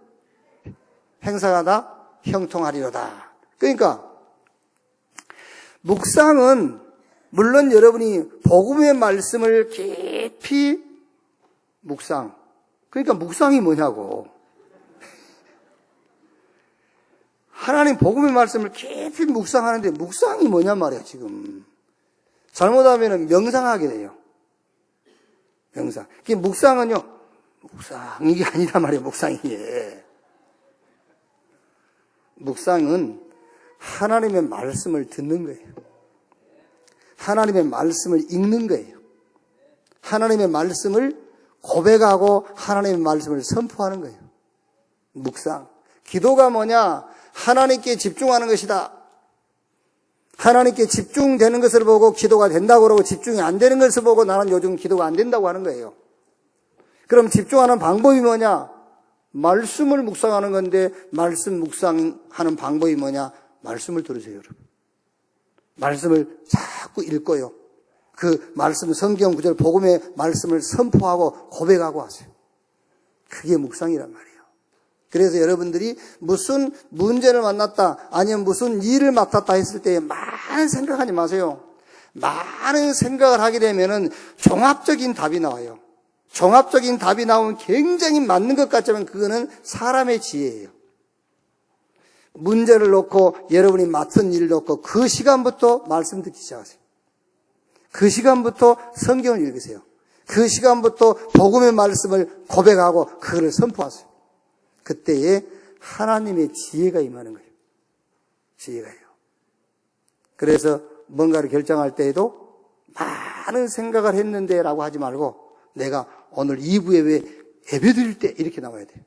행사가 다 형통하리로다. 그러니까 묵상은 물론 여러분이 복음의 말씀을 깊이 묵상. 그러니까 묵상이 뭐냐고. 하나님 복음의 말씀을 깊이 묵상하는데 묵상이 뭐냔 말이야 지금. 잘못하면 명상하게 돼요. 명상. 그 묵상은요. 묵상 이게 아니란 말이에요. 묵상이. 묵상은 하나님의 말씀을 듣는 거예요. 하나님의 말씀을 읽는 거예요. 하나님의 말씀을 고백하고 하나님의 말씀을 선포하는 거예요. 묵상. 기도가 뭐냐? 하나님께 집중하는 것이다. 하나님께 집중되는 것을 보고 기도가 된다고 그러고 집중이 안 되는 것을 보고 나는 요즘 기도가 안 된다고 하는 거예요. 그럼 집중하는 방법이 뭐냐? 말씀을 묵상하는 건데 말씀 묵상하는 방법이 뭐냐? 말씀을 들으세요, 여러분. 말씀을 자꾸 읽고요. 그 말씀 성경 구절 복음의 말씀을 선포하고 고백하고 하세요. 그게 묵상이란 말이에요. 그래서 여러분들이 무슨 문제를 만났다 아니면 무슨 일을 맡았다 했을 때 많은 생각하지 마세요. 많은 생각을 하게 되면은 종합적인 답이 나와요. 종합적인 답이 나오면 굉장히 맞는 것 같지만 그거는 사람의 지혜예요. 문제를 놓고 여러분이 맡은 일을 놓고 그 시간부터 말씀 듣기 시작하세요. 그 시간부터 성경을 읽으세요. 그 시간부터 복음의 말씀을 고백하고 그거를 선포하세요. 그때에 하나님의 지혜가 임하는 거예요. 지혜가요. 그래서 뭔가를 결정할 때에도 많은 생각을 했는데 라고 하지 말고 내가 오늘 2부에 왜 예배 드릴 때 이렇게 나와야 돼요.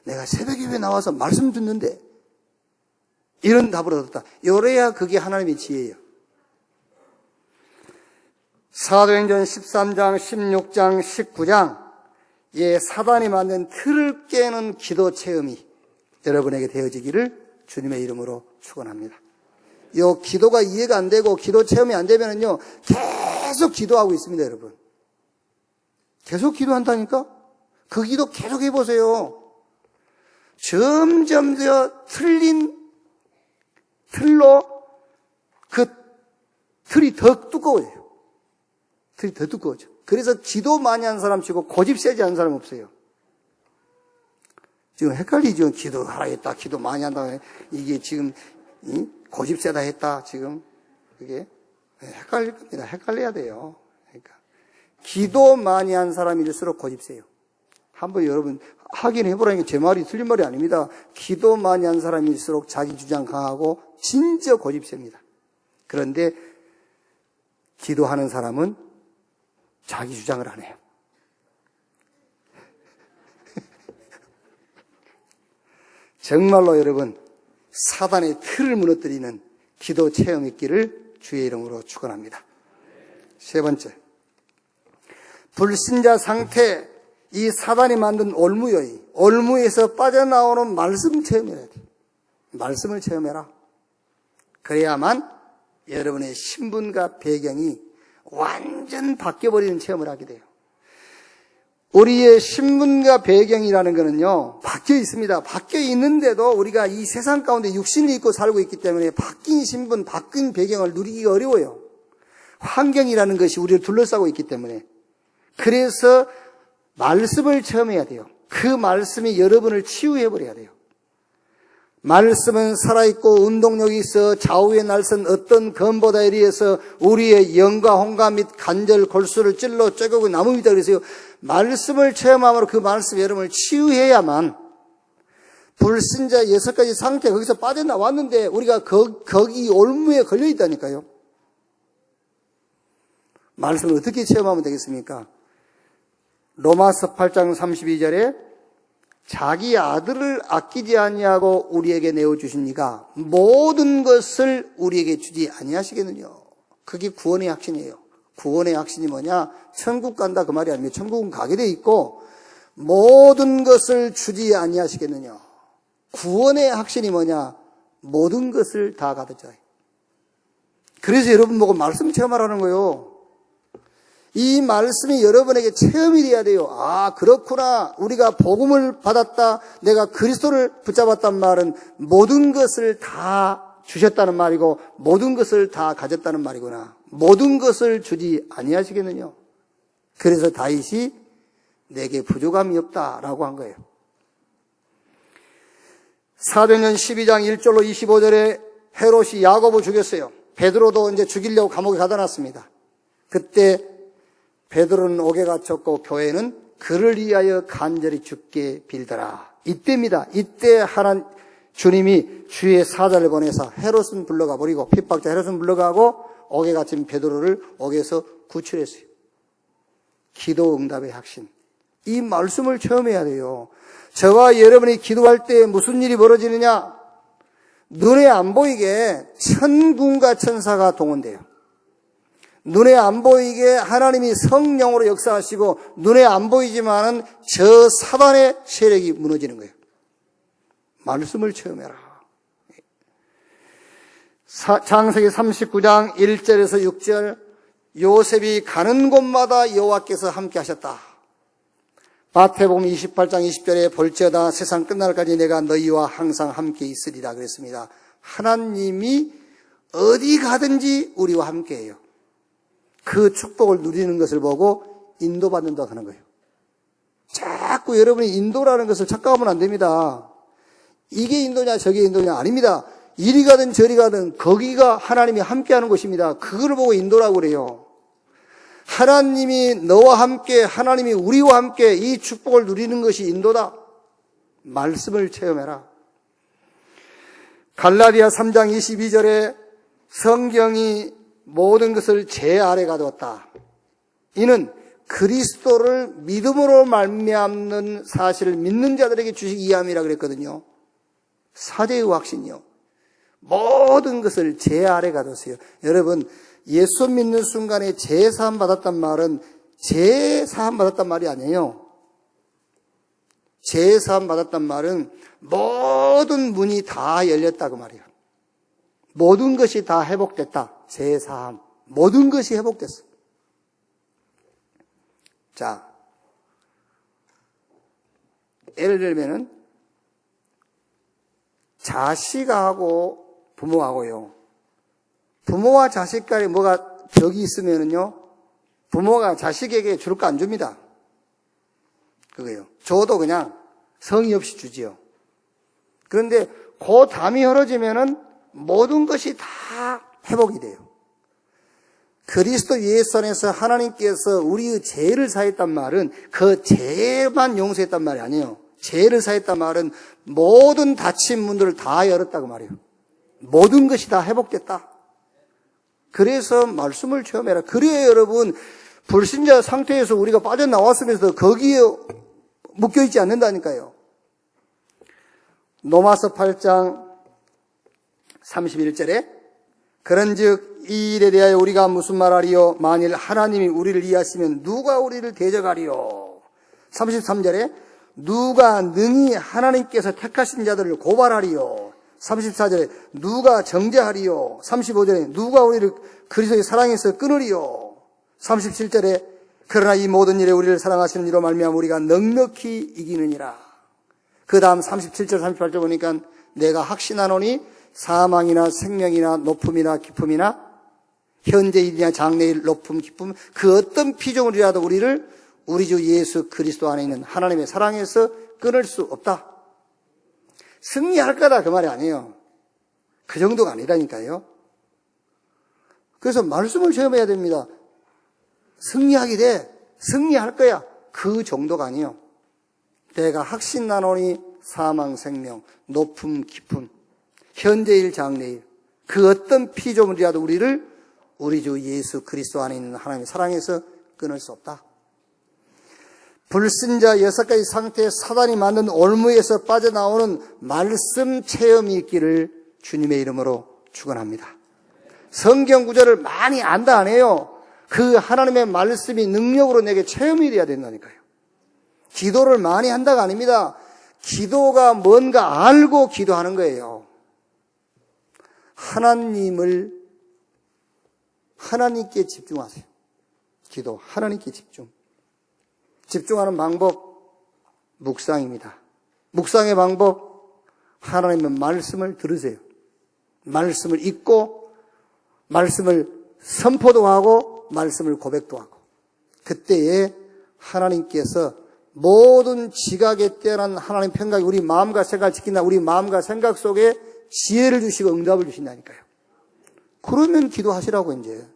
내가 새벽 예배 나와서 말씀 듣는데 이런 답을 얻었다. 이래야 그게 하나님의 지혜예요. 사도행전 13장, 16장, 19장 사단이 만든 틀을 깨는 기도 체험이 여러분에게 되어지기를 주님의 이름으로 축원합니다. 요 기도가 이해가 안 되고 기도 체험이 안 되면은요 계속 기도하고 있습니다, 여러분. 계속 기도한다니까? 그 기도 계속 해보세요. 점점 더 틀린 틀로 그 틀이 더 두꺼워져요. 틀이 더 두꺼워져. 그래서 기도 많이 한 사람 치고 고집 세지 않은 사람 없어요. 지금 헷갈리죠. 기도하라 했다. 기도 많이 한다. 이게 지금 고집 세다 했다. 지금 그게 헷갈릴 겁니다. 헷갈려야 돼요. 그러니까 기도 많이 한 사람일수록 고집 세요. 한번 여러분 확인해 보라니까 제 말이 틀린 말이 아닙니다. 기도 많이 한 사람일수록 자기 주장 강하고 진짜 고집 셉니다. 그런데 기도하는 사람은 자기 주장을 안 해요. 정말로 여러분 사단의 틀을 무너뜨리는 기도 체험 있기를 주의 이름으로 축원합니다. 세 번째, 불신자 상태, 이 사단이 만든 올무여의, 올무에서 빠져나오는 말씀 체험해야 돼. 말씀을 체험해라. 그래야만 여러분의 신분과 배경이 완전 바뀌어버리는 체험을 하게 돼요. 우리의 신분과 배경이라는 것은요, 바뀌어 있습니다. 바뀌어 있는데도 우리가 이 세상 가운데 육신을 입고 살고 있기 때문에 바뀐 신분, 바뀐 배경을 누리기가 어려워요. 환경이라는 것이 우리를 둘러싸고 있기 때문에. 그래서 말씀을 체험해야 돼요. 그 말씀이 여러분을 치유해버려야 돼요. 말씀은 살아있고 운동력이 있어 좌우에 날선 어떤 검보다 이리해서 우리의 영과 홍감 및 관절 골수를 찔러 쪼개고 나무입니다. 그래서요, 말씀을 체험함으로 그 말씀이 여러분을 치유해야만 불신자 6가지 상태 거기서 빠져나왔는데 우리가 거기 올무에 걸려 있다니까요. 말씀을 어떻게 체험하면 되겠습니까? 로마서 8장 32절에 자기 아들을 아끼지 아니하고 우리에게 내어주신 이가 모든 것을 우리에게 주지 아니하시겠느냐. 그게 구원의 확신이에요. 구원의 확신이 뭐냐? 천국 간다 그 말이 아닙니다. 천국은 가게 돼 있고 모든 것을 주지 아니하시겠느냐. 구원의 확신이 뭐냐? 모든 것을 다 가졌잖아요. 그래서 여러분 보고 말씀 체험하라는 거예요. 이 말씀이 여러분에게 체험이 돼야 돼요. 아, 그렇구나. 우리가 복음을 받았다. 내가 그리스도를 붙잡았단 말은 모든 것을 다 주셨다는 말이고 모든 것을 다 가졌다는 말이구나. 모든 것을 주지 아니하시겠느냐. 그래서 다윗이 내게 부족함이 없다라고 한 거예요. 사도행전 12장 1절로 25절에 헤롯이 야고보 죽였어요. 베드로도 이제 죽이려고 감옥에 가다 놨습니다. 그때 베드로는 옥에 갇혔고 교회는 그를 위하여 간절히 주께 빌더라. 이때입니다. 이때 주님이 주의 사자를 보내서 헤롯은 불러가 버리고 핍박자 헤롯은 불러가고 옥에 갇힌 베드로를 옥에서 구출했어요. 기도 응답의 확신. 이 말씀을 체험해야 돼요. 저와 여러분이 기도할 때 무슨 일이 벌어지느냐? 눈에 안 보이게 천군과 천사가 동원돼요. 눈에 안 보이게 하나님이 성령으로 역사하시고 눈에 안 보이지만은 저 사단의 세력이 무너지는 거예요. 말씀을 체험해라. 창세기 39장 1절에서 6절 요셉이 가는 곳마다 여호와께서 함께 하셨다. 마태복음 28장 20절에 볼지어다 세상 끝날까지 내가 너희와 항상 함께 있으리라 그랬습니다. 하나님이 어디 가든지 우리와 함께해요. 그 축복을 누리는 것을 보고 인도받는다고 하는 거예요. 자꾸 여러분이 인도라는 것을 착각하면 안 됩니다. 이게 인도냐 저게 인도냐 아닙니다. 이리 가든 저리 가든 거기가 하나님이 함께하는 곳입니다. 그걸 보고 인도라고 그래요. 하나님이 너와 함께 하나님이 우리와 함께 이 축복을 누리는 것이 인도다. 말씀을 체험해라. 갈라디아 3장 22절에 성경이 모든 것을 제 아래 가두었다. 이는 그리스도를 믿음으로 말미암는 사실을 믿는 자들에게 주시기 위함이라 그랬거든요. 사제의 확신이요. 모든 것을 제 아래 가뒀어요. 여러분, 예수 믿는 순간에 제사함 받았단 말은 제사함 받았단 말이 아니에요. 제사함 받았단 말은 모든 문이 다 열렸다 그 말이에요. 모든 것이 다 회복됐다. 제사함. 모든 것이 회복됐어. 자, 예를 들면은 자식하고 부모하고요. 부모와 자식 간에 뭐가 벽이 있으면은요, 부모가 자식에게 줄 거 안 줍니다. 그거요. 줘도 그냥 성의 없이 주지요. 그런데 그 담이 흐려지면은 모든 것이 다 회복이 돼요. 그리스도 예수 안에서 하나님께서 우리의 죄를 사했단 말은 그 죄만 용서했단 말이 아니에요. 죄를 사했단 말은 모든 닫힌 문들을 다 열었다고 말이에요. 모든 것이 다 회복됐다. 그래서 말씀을 체험해라. 그래야 여러분, 불신자 상태에서 우리가 빠져나왔으면서 거기에 묶여있지 않는다니까요. 로마서 8장 31절에 그런즉 이 일에 대하여 우리가 무슨 말하리요? 만일 하나님이 우리를 이해하시면 누가 우리를 대적하리요? 33절에 누가 능히 하나님께서 택하신 자들을 고발하리요? 34절에 누가 정죄하리요? 35절에 누가 우리를 그리스도의 사랑에서 끊으리요? 37절에 그러나 이 모든 일에 우리를 사랑하시는 이로 말미암아 우리가 넉넉히 이기느니라. 그 다음 37절 38절 보니까 내가 확신하노니 사망이나 생명이나 높음이나 깊음이나 현재일이나 장래일 높음 깊음 그 어떤 피조물이라도 우리를 우리 주 예수 그리스도 안에 있는 하나님의 사랑에서 끊을 수 없다. 승리할 거다 그 말이 아니에요. 그 정도가 아니라니까요. 그래서 말씀을 체험해야 됩니다. 승리하게 돼. 승리할 거야. 그 정도가 아니에요. 내가 확신나노니 사망 생명 높음 깊음 현재일 장래일 그 어떤 피조물이라도 우리를 우리 주 예수 그리스도 안에 있는 하나님의 사랑에서 끊을 수 없다. 불신자 6가지 상태의 사단이 만든 올무에서 빠져나오는 말씀 체험이 있기를 주님의 이름으로 축원합니다. 성경 구절을 많이 안다 안 해요. 그 하나님의 말씀이 능력으로 내게 체험이 돼야 된다니까요. 기도를 많이 한다가 아닙니다. 기도가 뭔가 알고 기도하는 거예요. 하나님께 집중하세요. 기도, 하나님께 집중. 집중하는 방법, 묵상입니다. 묵상의 방법, 하나님의 말씀을 들으세요. 말씀을 읽고, 말씀을 선포도 하고, 말씀을 고백도 하고. 그때에 하나님께서 모든 지각에 뛰어난 하나님 평강이 우리 마음과 생각을 지킨다. 우리 마음과 생각 속에 지혜를 주시고 응답을 주신다니까요. 그러면 기도하시라고 이제.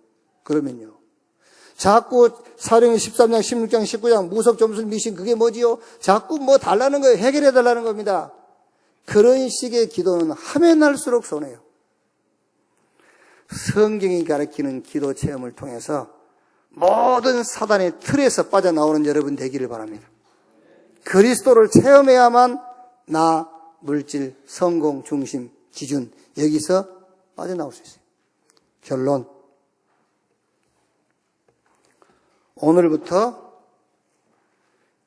그러면요. 자꾸 사령이 13장, 16장, 19장 무속 점수를 미신 그게 뭐지요? 자꾸 뭐 달라는 거예요. 해결해 달라는 겁니다. 그런 식의 기도는 하면 할수록 손해요. 성경이 가르치는 기도 체험을 통해서 모든 사단의 틀에서 빠져나오는 여러분 되기를 바랍니다. 그리스도를 체험해야만 나, 물질, 성공, 중심, 기준 여기서 빠져나올 수 있어요. 결론. 오늘부터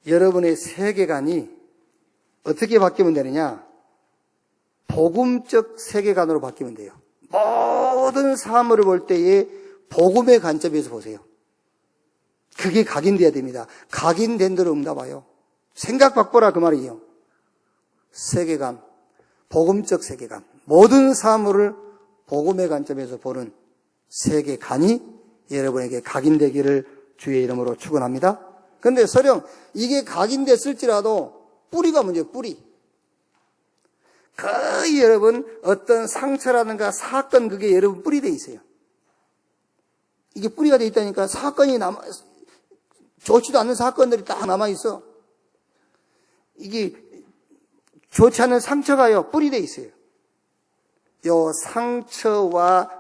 여러분의 세계관이 어떻게 바뀌면 되느냐? 복음적 세계관으로 바뀌면 돼요. 모든 사물을 볼 때에 복음의 관점에서 보세요. 그게 각인돼야 됩니다. 각인된 대로 응답하여. 생각 바꿔라 그 말이에요. 세계관, 복음적 세계관. 모든 사물을 복음의 관점에서 보는 세계관이 여러분에게 각인되기를 주의 이름으로 축원합니다. 그런데 설령 이게 각인됐을지라도 뿌리가 문제예요. 뿌리. 거의 여러분 어떤 상처라든가 사건 그게 여러분 뿌리 돼 있어요. 이게 뿌리가 돼 있다니까 사건이 좋지도 않는 사건들이 딱 남아 있어. 이게 좋지 않은 상처가요 뿌리 돼 있어요. 요 상처와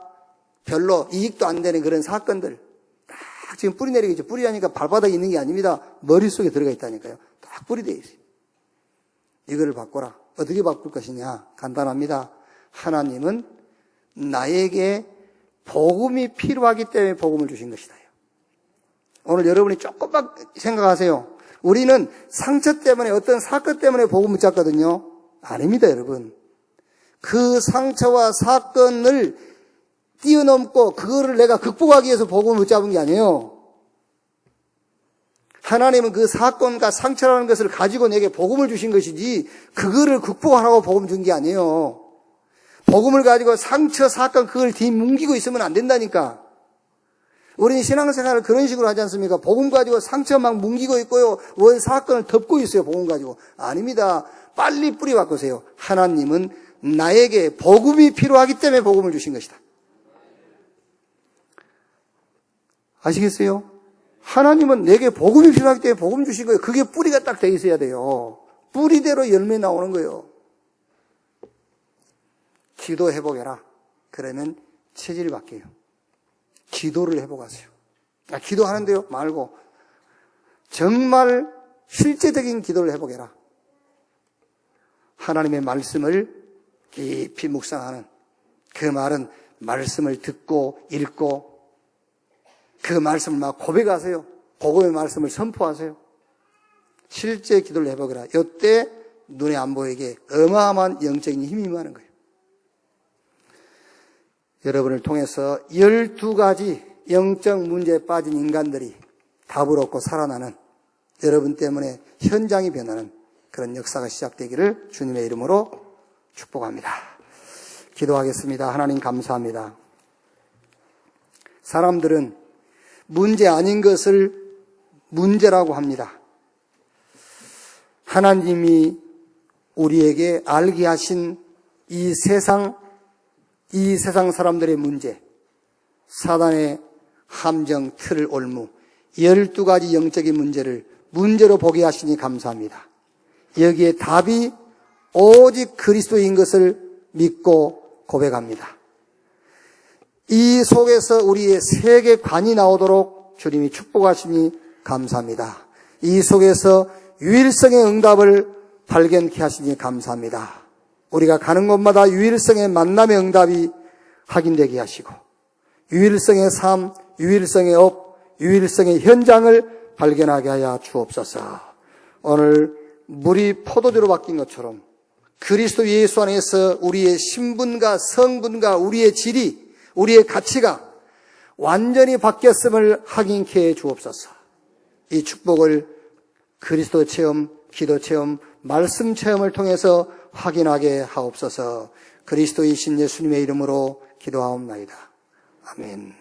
별로 이익도 안 되는 그런 사건들 딱 지금 뿌리 내리겠죠. 뿌리라니까 발바닥에 있는 게 아닙니다. 머릿속에 들어가 있다니까요. 딱 뿌리 돼 있어요. 이거를 바꿔라. 어떻게 바꿀 것이냐? 간단합니다. 하나님은 나에게 복음이 필요하기 때문에 복음을 주신 것이다. 오늘 여러분이 조금만 생각하세요. 우리는 상처 때문에 어떤 사건 때문에 복음을 붙잡거든요. 아닙니다, 여러분. 그 상처와 사건을 뛰어넘고 그거를 내가 극복하기 위해서 복음을 붙잡은 게 아니에요. 하나님은 그 사건과 상처라는 것을 가지고 내게 복음을 주신 것이지 그거를 극복하라고 복음 준 게 아니에요. 복음을 가지고 상처, 사건 그걸 뒤뭉기고 있으면 안 된다니까. 우리는 신앙생활을 그런 식으로 하지 않습니까? 복음 가지고 상처 막 뭉기고 있고요. 원 사건을 덮고 있어요. 복음 가지고. 아닙니다. 빨리 뿌리 바꾸세요. 하나님은 나에게 복음이 필요하기 때문에 복음을 주신 것이다. 아시겠어요? 하나님은 내게 복음이 필요하기 때문에 복음 주신 거예요. 그게 뿌리가 딱 돼 있어야 돼요. 뿌리대로 열매 나오는 거예요. 기도 회복해라. 그러면 체질이 바뀌어요. 기도를 회복하세요. 기도하는데요? 말고 정말 실제적인 기도를 회복해라. 하나님의 말씀을 깊이 묵상하는, 그 말은 말씀을 듣고 읽고 그 말씀을 막 고백하세요. 복음의 말씀을 선포하세요. 실제 기도를 해보거라. 이때 눈에 안 보이게 어마어마한 영적인 힘이 임하는 거예요. 여러분을 통해서 12가지 영적 문제에 빠진 인간들이 답을 얻고 살아나는, 여러분 때문에 현장이 변하는 그런 역사가 시작되기를 주님의 이름으로 축복합니다. 기도하겠습니다. 하나님 감사합니다. 사람들은 문제 아닌 것을 문제라고 합니다. 하나님이 우리에게 알게 하신 이 세상 사람들의 문제, 사단의 함정, 틀을 올무, 12가지 영적인 문제를 문제로 보게 하시니 감사합니다. 여기에 답이 오직 그리스도인 것을 믿고 고백합니다. 이 속에서 우리의 세계관이 나오도록 주님이 축복하시니 감사합니다. 이 속에서 유일성의 응답을 발견케 하시니 감사합니다. 우리가 가는 곳마다 유일성의 만남의 응답이 확인되게 하시고 유일성의 삶, 유일성의 업, 유일성의 현장을 발견하게 하여 주옵소서. 오늘 물이 포도주로 바뀐 것처럼 그리스도 예수 안에서 우리의 신분과 성분과 우리의 질이, 우리의 가치가 완전히 바뀌었음을 확인케 해 주옵소서. 이 축복을 그리스도 체험, 기도 체험, 말씀 체험을 통해서 확인하게 하옵소서. 그리스도이신 예수님의 이름으로 기도하옵나이다. 아멘.